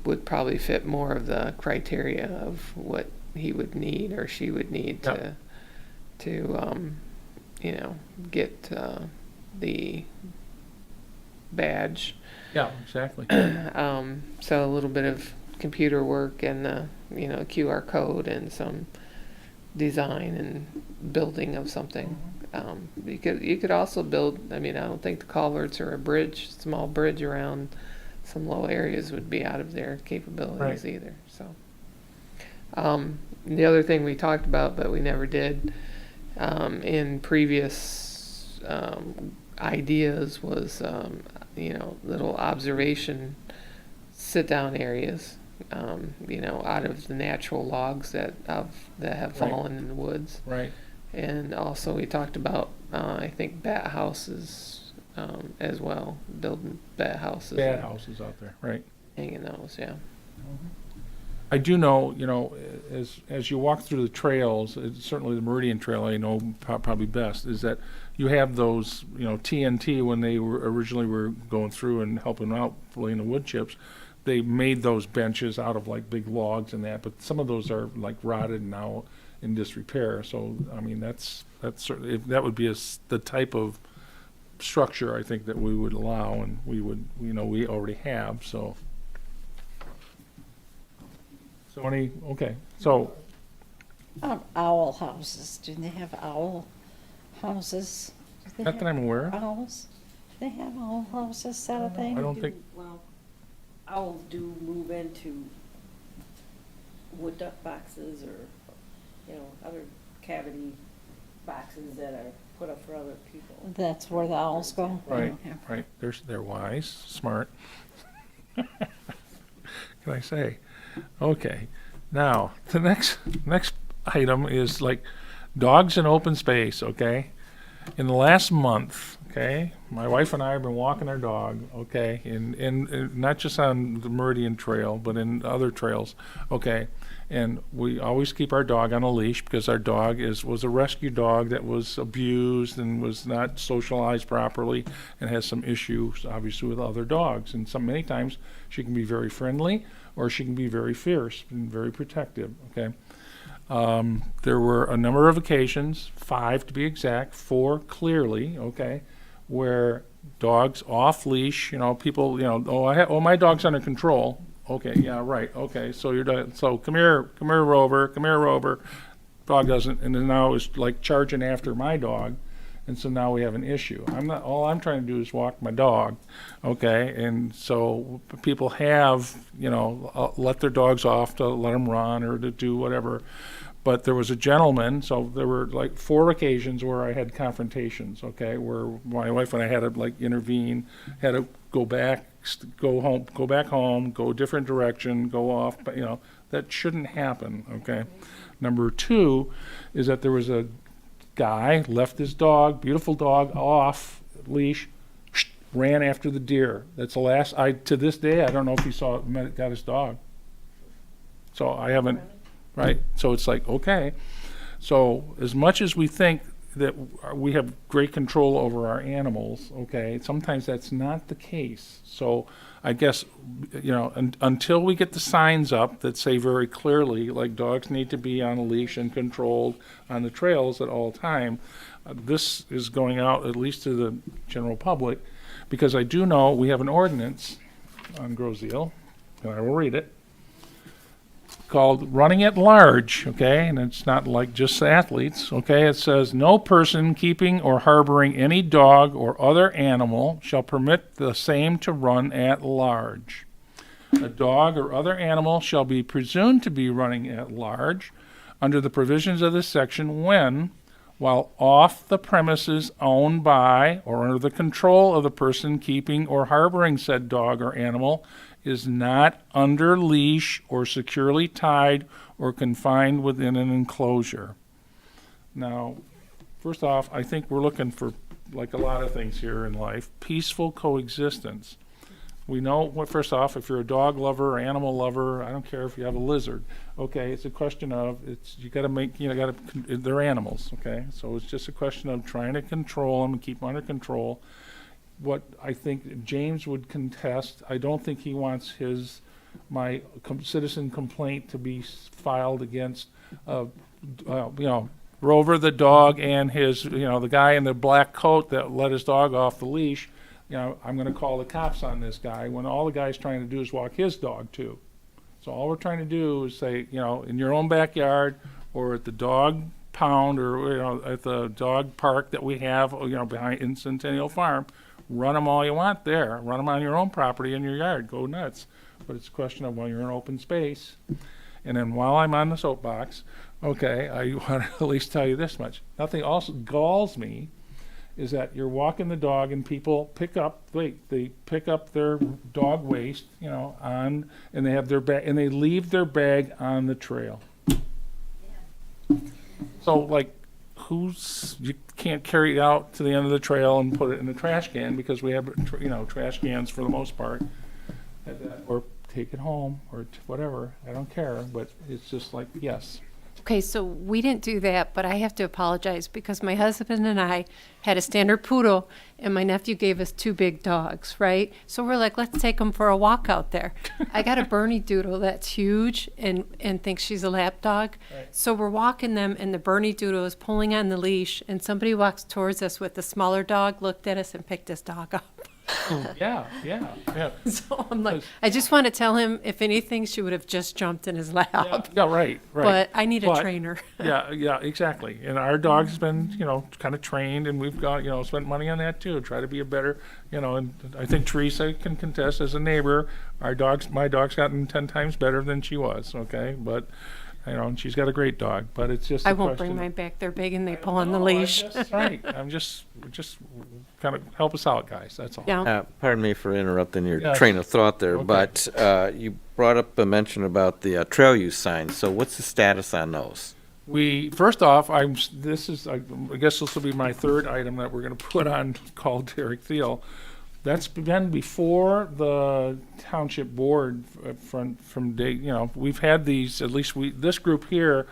would probably fit more of the criteria of what he would need or she would need Yeah. to get the badge. Yeah, exactly. So a little bit of computer work and QR code and some design and building of something. You could also build. I mean, I don't think the culverts or a bridge, small bridge around some low areas would be out of their capabilities Right. either. So the other thing we talked about, but we never did in previous ideas was little observation sit-down areas, out of the natural logs that have Right. fallen in the woods. Right. And also we talked about, I think, bat houses as well, building bat houses. Bad and houses out there, right. hanging those, yeah. I do know, as you walk through the trails, certainly the Meridian Trail I know probably best, is that you have those, TNT when they originally were going through and helping out laying the wood chips, they made those benches out of like big logs and that, but some of those are like rotted and now in disrepair. So, I mean, that's certainly, that would be the type of structure I think that we would allow, and we would, we already have, so. So Owl houses, do they have owl houses? Do they not have that I'm aware of. owls? Do they have owl houses, is that a I thing? don't think, Well, owls do move into wood duck boxes or, other cavity boxes that are put up for other people. That's where the owls go? right, Yeah. right, they're wise, smart. Can I say? Okay, now, the next item is like dogs in open space, okay? In the last month, okay, my wife and I have been walking our dog, okay, and not just on the Meridian Trail, but in other trails, okay? And we always keep our dog on a leash because our dog was a rescue dog that was abused and was not socialized properly and has some issues, obviously, with other dogs. And many times she can be very friendly or she can be very fierce and very protective, okay? There were a number of occasions, 5 to be exact, 4 clearly, okay, where dogs off leash, people, my dog's under control. Okay, yeah, right, okay, so so come here, Rover. Dog doesn't, and then now is like charging after my dog, and so now we have an issue. All I'm trying to do is walk my dog, okay, and so people have, let their dogs off to let them run or to do whatever. But there was a gentleman, so there were like 4 occasions where I had confrontations, okay, where my wife and I had to like intervene, had to go back home, go a different direction, go off, but that shouldn't happen, okay. Number 2 is that there was a guy left his dog, beautiful dog, off leash, ran after the deer. That's the last, to this day, I don't know if he got his dog. So I haven't. Right, so it's like, okay, so as much as we think that we have great control over our animals, okay, sometimes that's not the case. So I guess, until we get the signs up that say very clearly, like dogs need to be on a leash and controlled on the trails at all time, this is going out at least to the general public, because I do know we have an ordinance on Grosseal, and I will read it, called Running at Large, okay, and it's not like just athletes, okay. It says, no person keeping or harboring any dog or other animal shall permit the same to run at large. A dog or other animal shall be presumed to be running at large under the provisions of this section when, while off the premises owned by or under the control of the person keeping or harboring said dog or animal, is not under leash or securely tied or confined within an enclosure. Now, first off, I think we're looking for, like a lot of things here in life, peaceful coexistence. We know, first off, if you're a dog lover or animal lover, I don't care if you have a lizard, okay, it's a question of, they're animals, okay? So it's just a question of trying to control them and keep them under control. What I think James would contest, I don't think he wants my citizen complaint to be filed against, Rover the dog and his, the guy in the black coat that let his dog off the leash. I'm going to call the cops on this guy when all the guy's trying to do is walk his dog too. So all we're trying to do is say, in your own backyard or at the dog pound or, at the dog park that we have, behind in Centennial Farm, run them all you want there. Run them on your own property in your yard. Go nuts. But it's a question of when you're in open space. And then while I'm on the soapbox, okay, I want to at least tell you this much. Nothing also galls me is that you're walking the dog and people they pick up their dog waste, and they have their bag and they leave their bag on the trail. So like, you can't carry it out to the end of the trail and put it in the trash can because we have, trash cans for the most part, or take it home or whatever. I don't care, but it's just like, yes. Okay, so we didn't do that, but I have to apologize because my husband and I had a standard poodle and my nephew gave us 2 big dogs, right? So we're like, let's take them for a walk out there. I got a Bernie Doodle that's huge and thinks she's a lap dog. Right. So we're walking them and the Bernie Doodle is pulling on the leash and somebody walks towards us with the smaller dog, looked at us and picked his dog up. Yeah. So I'm like, I just want to tell him, if anything, she would have just jumped in his lap. Yeah, right. But I need a trainer. Yeah, exactly. And our dog's been, kind of trained, and we've got, spent money on that too. Try to be a better, and I think Theresa can contest as a neighbor. My dog's gotten 10 times better than she was. Okay, but. And she's got a great dog, but it's just. I won't bring mine back. They're big and they pull on the leash. That's right. I'm just kind of help us out, guys. That's all. Yeah. Pardon me for interrupting your Yes. train of thought there, Okay. but you brought up a mention about the trail use signs. So what's the status on those? First off, I guess this will be my third item that we're gonna put on, called Derek Thiel. That's been before the township board from day, we've had these, at least this group here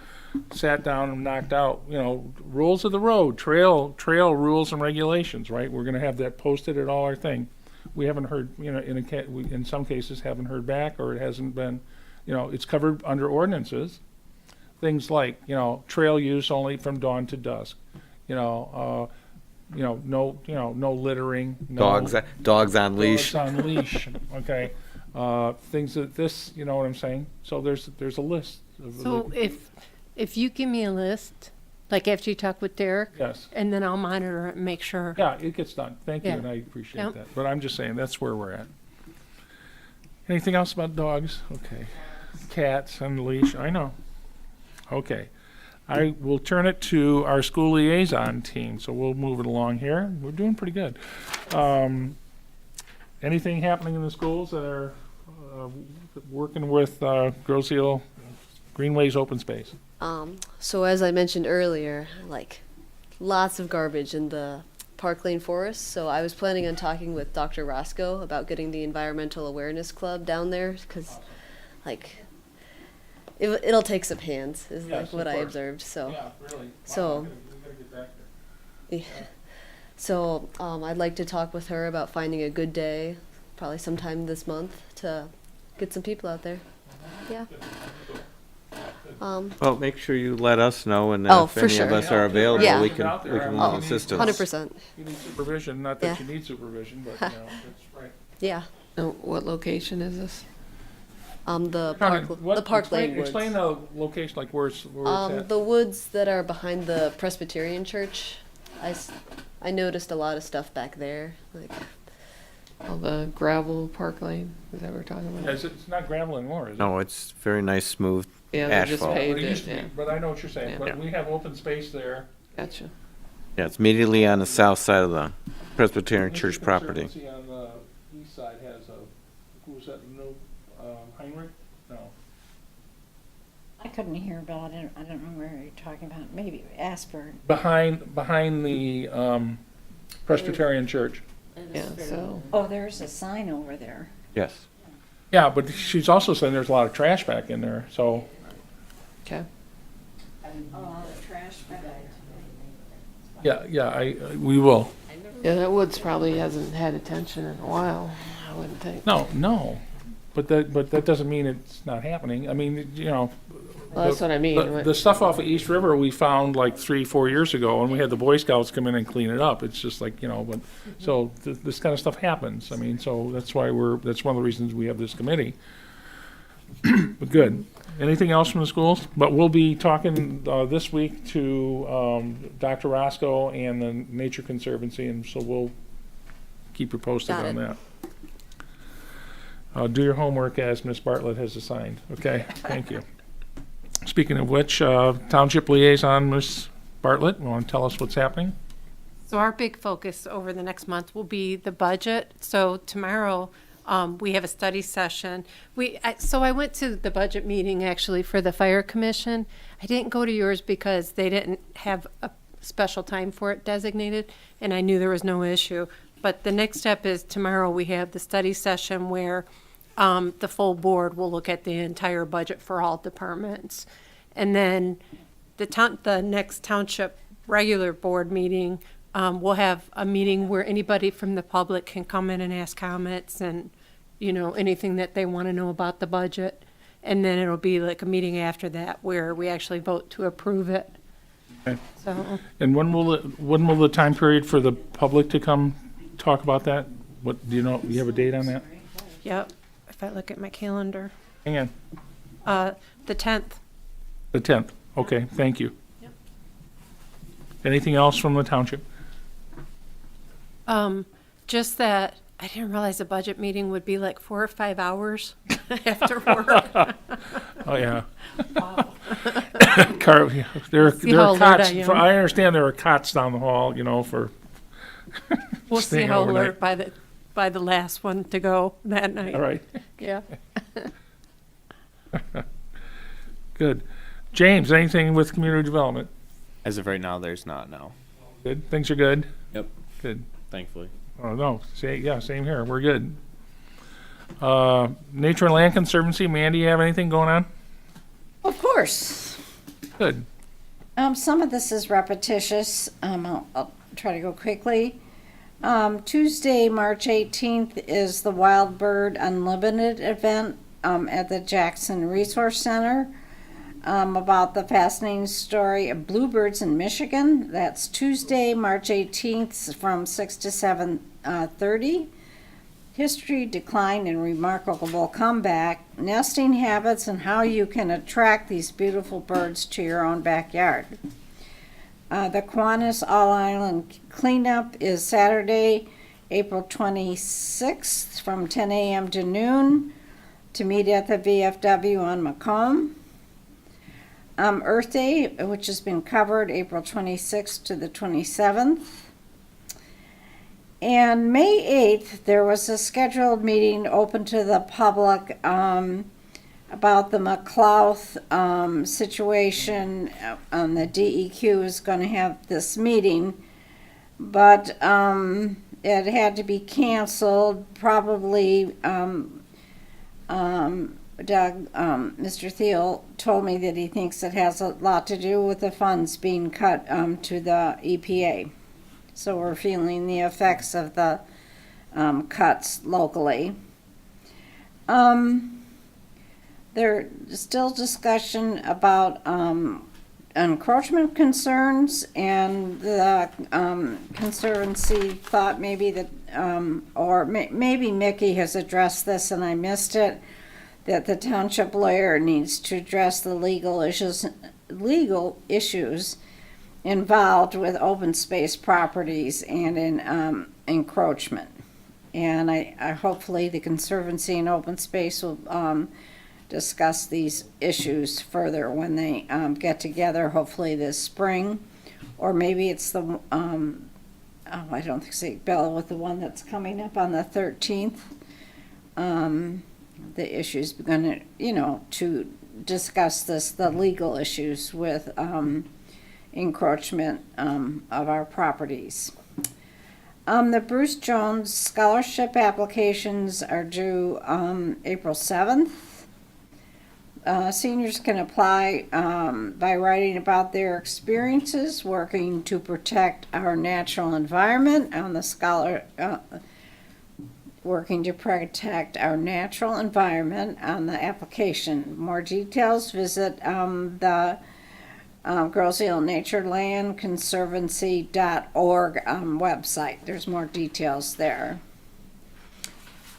sat down and knocked out, rules of the road, trail rules and regulations, right? We're gonna have that posted at all our thing. We haven't heard, we in some cases haven't heard back, or it hasn't been, it's covered under ordinances. Things like, trail use only from dawn to dusk, no littering, no Dogs on leash. dogs on leash, okay? Things that this, you know what I'm saying? So there's a list. So if you give me a list, like after you talk with Derek, Yes. and then I'll monitor it and make sure. Yeah, it gets done. Thank you, Yeah. and I appreciate Yep. that. But I'm just saying, that's where we're at. Anything else about dogs? Okay. Cats on leash, I know. Okay. I will turn it to our school liaison team, so we'll move it along here. We're doing pretty good. Anything happening in the schools that are working with Grosseal Greenways open space? So as I mentioned earlier, like lots of garbage in the Park Lane Forest. So I was planning on talking with Dr. Roscoe about getting the Environmental Awareness Club down there, because like it'll take some hands, is Yes, like what of I course. observed. So Yeah, really. So- We gotta get back there. So I'd like to talk with her about finding a good day, probably sometime this month, to get some people out there. Yeah. Well, make sure you let us know, and then Oh, if for any sure. of us are available, Yeah. we can Out there, I mean, Oh, assist us. 100%. You need supervision, not that Yeah. you need supervision, but, that's right. Yeah. What location is this? The Kind park, of- what- the Park explain- Lane woods. Explain the location, like where it's at. The woods that are behind the Presbyterian church. I noticed a lot of stuff back there. Like, Oh, the gravel Park Lane, is that what we're talking Yeah, about? it's not gravel anymore, is it? No, it's very nice, smooth Yeah, they just asphalt. But paved it used it, to be, yeah, but I know what you're saying, Yeah. but we have open space there. gotcha. Yeah, it's immediately on the south side of the Presbyterian Nature Church property. Conservancy on the east side has who was that, no, Heinrich? No. I couldn't hear, Bill. I don't know where you're talking about. Maybe Asper. Behind the Presbyterian church. Yeah, so, Oh, there's a sign over there. Yes. Yeah, but she's also saying there's a lot of trash back in there, so, okay. Oh, the trash bag. yeah, we will. Yeah, that woods probably hasn't had attention in a while, I wouldn't think. No, but that doesn't mean it's not happening. I mean, Well, that's what I mean. the stuff off of East River we found like 3-4 years ago, and we had the Boy Scouts come in and clean it up. It's just like, but, so this kind of stuff happens. I mean, so that's why that's one of the reasons we have this committee. But good. Anything else from the schools? But we'll be talking this week to Dr. Roscoe and the Nature Conservancy, and so we'll keep you posted Got on it. that. Do your homework as Miss Bartlett has assigned. Okay, thank you. Speaking of which, Township Liaison, Ms. Bartlett, you want to tell us what's happening? So our big focus over the next month will be the budget. So tomorrow, we have a study session. So I went to the budget meeting actually for the fire commission. I didn't go to yours because they didn't have a special time for it designated, and I knew there was no issue. But the next step is tomorrow we have the study session where the full board will look at the entire budget for all departments. And then the next township regular board meeting, we'll have a meeting where anybody from the public can come in and ask comments and, anything that they want to know about the budget. And then it'll be like a meeting after that where we actually vote to approve it. Okay. So, And when will the time period for the public to come talk about that? What, do you have a date on that? yep, if I look at my calendar, Hang on, the 10th. the 10th. Okay, thank you. Anything else from the township? Just that I didn't realize a budget meeting would be like 4 or 5 hours after work. Oh, yeah. Wow. There See are how alert cots, I am. I understand there are cots down the hall, for. We'll see staying how overnight. alert by the last one to go that night. All right, Yeah. good. James, anything with community development? As of right now, there's not, no. Good, things are good? Yep, Good. thankfully. Oh, no, same here, we're good. Nature and Land Conservancy, Mandy, you have anything going on? Of course. Good. Some of this is repetitious. I'll try to go quickly. Tuesday, March 18th is the Wild Bird Unlimited event at the Jackson Resource Center about the fascinating story of bluebirds in Michigan. That's Tuesday, March 18th from 6 to 7:30. History, decline, and remarkable comeback, nesting habits, and how you can attract these beautiful birds to your own backyard. The Kiwanis All-Island Cleanup is Saturday, April 26th from 10 a.m. to noon to meet at the VFW on Macomb. Earth Day, which has been covered, April 26th to the 27th. And May 8th, there was a scheduled meeting open to the public about the McLouth situation. The DEQ is going to have this meeting, but it had to be canceled. Probably Doug, Mr. Thiel told me that he thinks it has a lot to do with the funds being cut to the EPA. So we're feeling the effects of the cuts locally. There's still discussion about encroachment concerns, and the Conservancy thought maybe that, maybe Mickey has addressed this and I missed it, that the township lawyer needs to address the legal issues involved with open space properties and in encroachment. And I hopefully the Conservancy and Open Space will discuss these issues further when they get together, hopefully this spring. Or maybe it's the, I don't think it's Bill, with the one that's coming up on the 13th. The issues going to, to discuss the legal issues with encroachment of our properties. The Bruce Jones scholarship applications are due April 7th. Seniors can apply by writing about their experiences working to protect our natural environment on the working to protect our natural environment on the application. More details, visit the Grosseal Nature Land Conservancy.org website. There's more details there.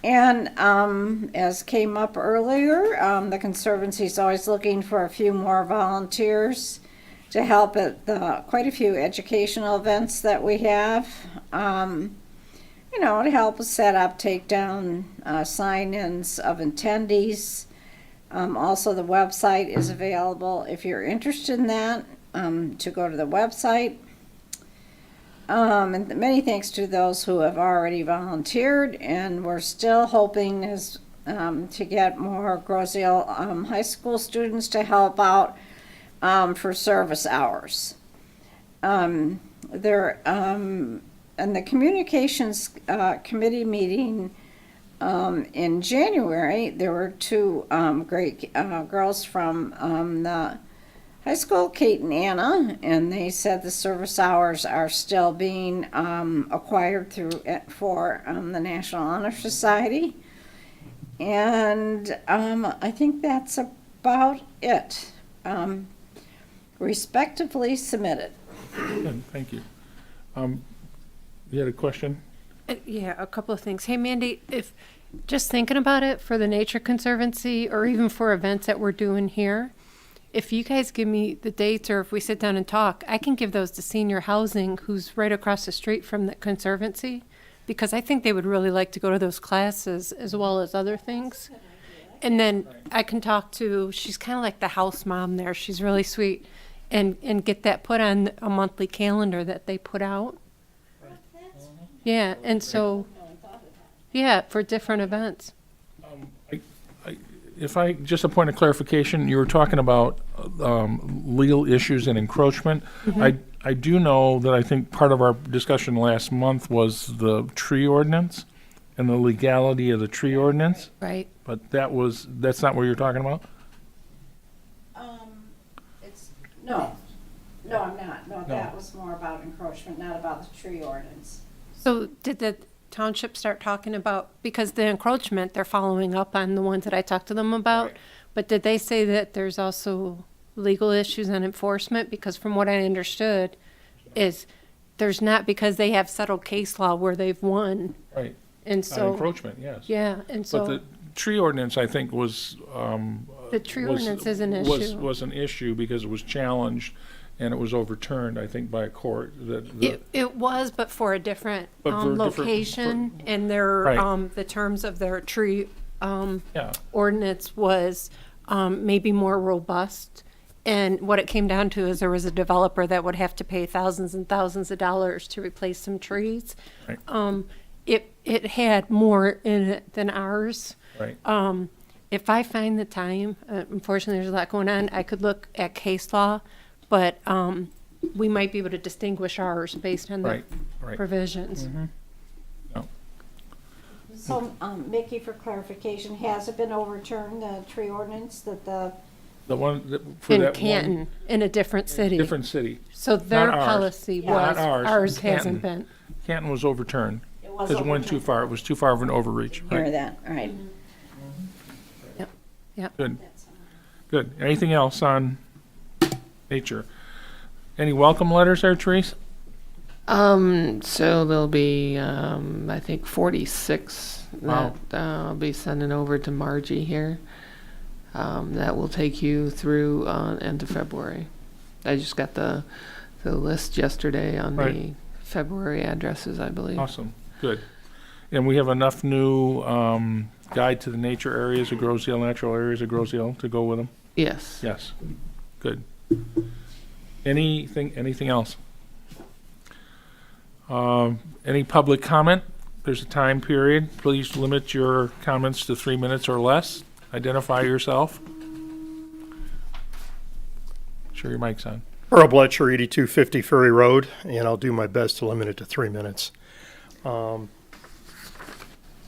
And as came up earlier, the Conservancy is always looking for a few more volunteers to help at quite a few educational events that we have. To help us set up, take down sign-ins of attendees. Also, the website is available if you're interested in that, to go to the website. And many thanks to those who have already volunteered, and we're still hoping to get more Grosseal high school students to help out for service hours. And the communications committee meeting in January, there were two great girls from the high school, Kate and Anna, and they said the service hours are still being acquired for the National Honor Society. And I think that's about it. Respectively submitted. Good, thank you. You had a question? Yeah, a couple of things. Hey, Mandy, if just thinking about it for the Nature Conservancy or even for events that we're doing here, if you guys give me the dates or if we sit down and talk, I can give those to senior housing who's right across the street from the Conservancy, because I think they would really like to go to those classes as well as other things. And then I can talk to, she's kind of like the house mom there. She's really sweet. And get that put on a monthly calendar that they put out. Yeah, and so, yeah, for different events. If I, just a point of clarification, you were talking about legal issues and encroachment. I do know that I think part of our discussion last month was the tree ordinance and the legality of the tree ordinance, Right. but that's not what you're talking about? No, I'm not. No, that was more about encroachment, not about the tree ordinance. So did the township start talking about, because the encroachment, they're following up on the ones that I talked to them about, but did they say that there's also legal issues and enforcement? Because from what I understood is there's not, because they have settled case law where they've won. Right. And On so, encroachment, yes. yeah, and But so the tree ordinance, I think, was. the tree was- ordinance is an was- issue. Was an issue because it was challenged and it was overturned, I think, by a court. It was, but for a different But for a different- location, and their, Right. the terms of their tree Yeah, ordinance was maybe more robust. And what it came down to is there was a developer that would have to pay thousands and thousands of dollars to replace some trees. right, It had more in it than ours. right. If I find the time, unfortunately, there's a lot going on, I could look at case law, but we might be able to distinguish ours based on the Right, right. provisions. So, Mickey, for clarification, has it been overturned, the tree ordinance, that the, The one, for In that one. Canton, in a different city. Different city. So their Not ours. policy Yeah. was, Not ours, ours Canton. hasn't been. Canton was overturned it was because it went too overturned? far. It was too far of an overreach. Hear Right. that, all right. Good, good. Anything else on nature? Any welcome letters there, Therese? So there'll be, I think 46 Wow. that I'll be sending over to Margie here. That will take you through end of February. I just got the list yesterday on the Right. February addresses, I believe. Awesome, good. And we have enough new guide to the nature areas of Grosse-Ile, natural areas of Grosse-Ile to go with them? Yes. Yes, good. Anything else? Any public comment? There's a time period. Please limit your comments to 3 minutes or less. Identify yourself. Sure your mic's on. Earl Bletcher, 8250 Ferry Road, and I'll do my best to limit it to 3 minutes.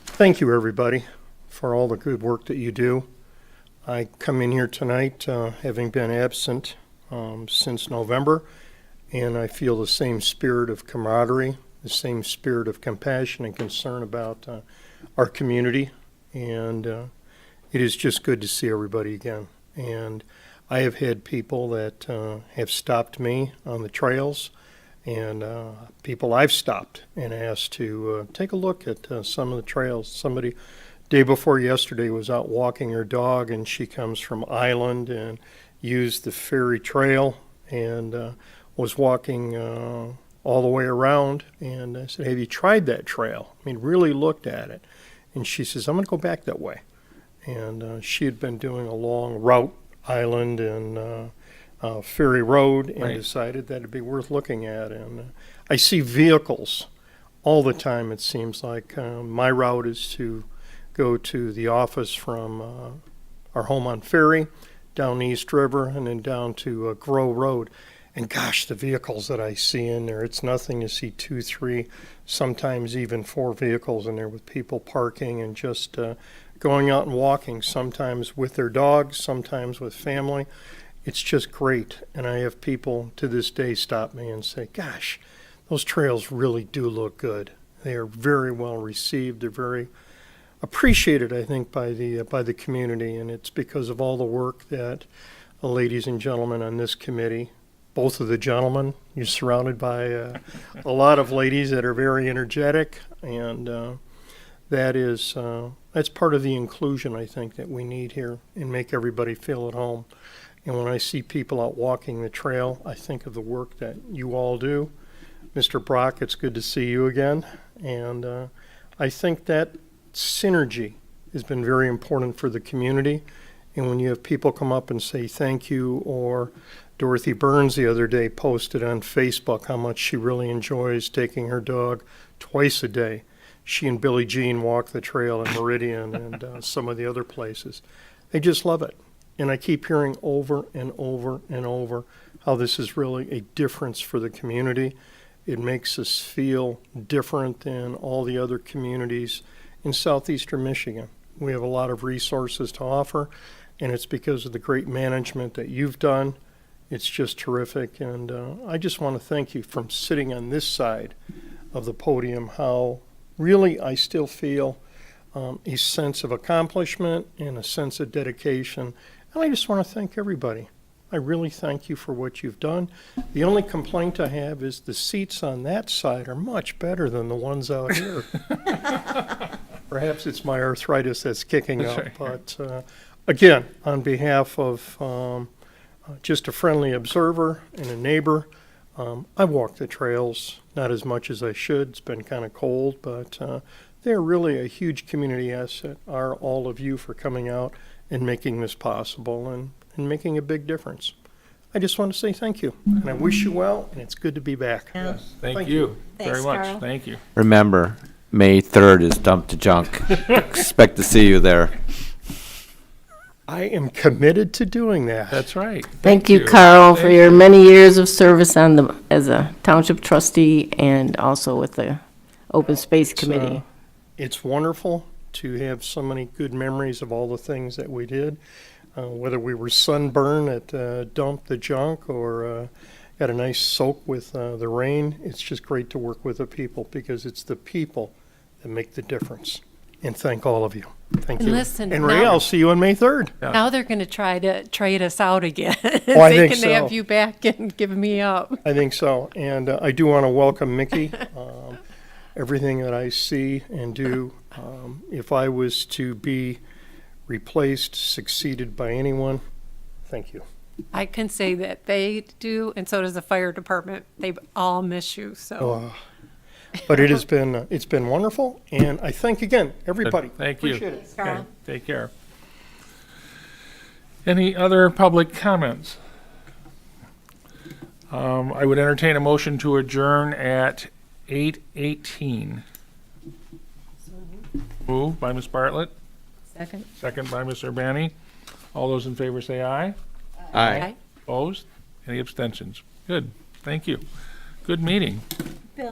Thank you, everybody, for all the good work that you do. I come in here tonight having been absent since November, and I feel the same spirit of camaraderie, the same spirit of compassion and concern about our community, and it is just good to see everybody again. And I have had people that have stopped me on the trails, and people I've stopped and asked to take a look at some of the trails. Somebody, day before yesterday, was out walking her dog, and she comes from Island and used the ferry trail and was walking all the way around. And I said, have you tried that trail? I mean, really looked at it. And she says, I'm going to go back that way. And she had been doing a long route, Island and Ferry Road, and Right. decided that it'd be worth looking at. And I see vehicles all the time, it seems like. My route is to go to the office from our home on Ferry, down the East River, and then down to Grow Road. And gosh, the vehicles that I see in there, it's nothing to see 2, 3, sometimes even 4 vehicles in there with people parking and just going out and walking, sometimes with their dogs, sometimes with family. It's just great. And I have people to this day stop me and say, gosh, those trails really do look good. They are very well received. They're very appreciated, I think, by the community. And it's because of all the work that the ladies and gentlemen on this committee, both of the gentlemen, you're surrounded by a lot of ladies that are very energetic, and that's part of the inclusion, I think, that we need here and make everybody feel at home. And when I see people out walking the trail, I think of the work that you all do. Mr. Brock, it's good to see you again. And I think that synergy has been very important for the community. And when you have people come up and say thank you, or Dorothy Burns the other day posted on Facebook how much she really enjoys taking her dog twice a day. She and Billie Jean walk the trail in Meridian and some of the other places. They just love it. And I keep hearing over and over and over how this is really a difference for the community. It makes us feel different than all the other communities in southeastern Michigan. We have a lot of resources to offer, and it's because of the great management that you've done. It's just terrific, and I just want to thank you from sitting on this side of the podium, how really I still feel a sense of accomplishment and a sense of dedication. And I just want to thank everybody. I really thank you for what you've done. The only complaint I have is the seats on that side are much better than the ones out here. Perhaps it's my arthritis that's kicking up. That's right. But again, on behalf of just a friendly observer and a neighbor, I walk the trails, not as much as I should. It's been kind of cold, but they're really a huge community asset, are all of you, for coming out and making this possible and making a big difference. I just want to say thank you, and I wish you well, and it's good to be back. Yes, thank Thank you very Thanks, much. Carl. Thank you. Remember, May 3rd is Dump to Junk. Expect to see you there. I am committed to doing that. That's right. Thank you, Carl, for Thank your you. many years of service as a township trustee and also with the Open Space Committee. It's wonderful to have so many good memories of all the things that we did, whether we were sunburned at Dump the Junk or got a nice soak with the rain. It's just great to work with the people, because it's the people that make the difference. And thank all of you. Thank And you. listen, And Ray, now- I'll see you on May 3rd. Yeah. Now they're going to try to trade us out again. Oh, I think Thinking they have so. you back and giving me up. I think so. And I do want to welcome Mickey. Everything that I see and do, if I was to be replaced, succeeded by anyone, thank you. I can say that they do, and so does the fire department. They all miss you, so. But it has been, it's been wonderful, and I thank again, everybody. Thank you. Appreciate it. Okay, take care. Any other public comments? I would entertain a motion to adjourn at 8:18. Moved by Ms. Bartlett, Second. second by Ms. Urbani. All those in favor say aye. Aye. Opposed? Any abstentions? Good, thank you. Good meeting. Bill,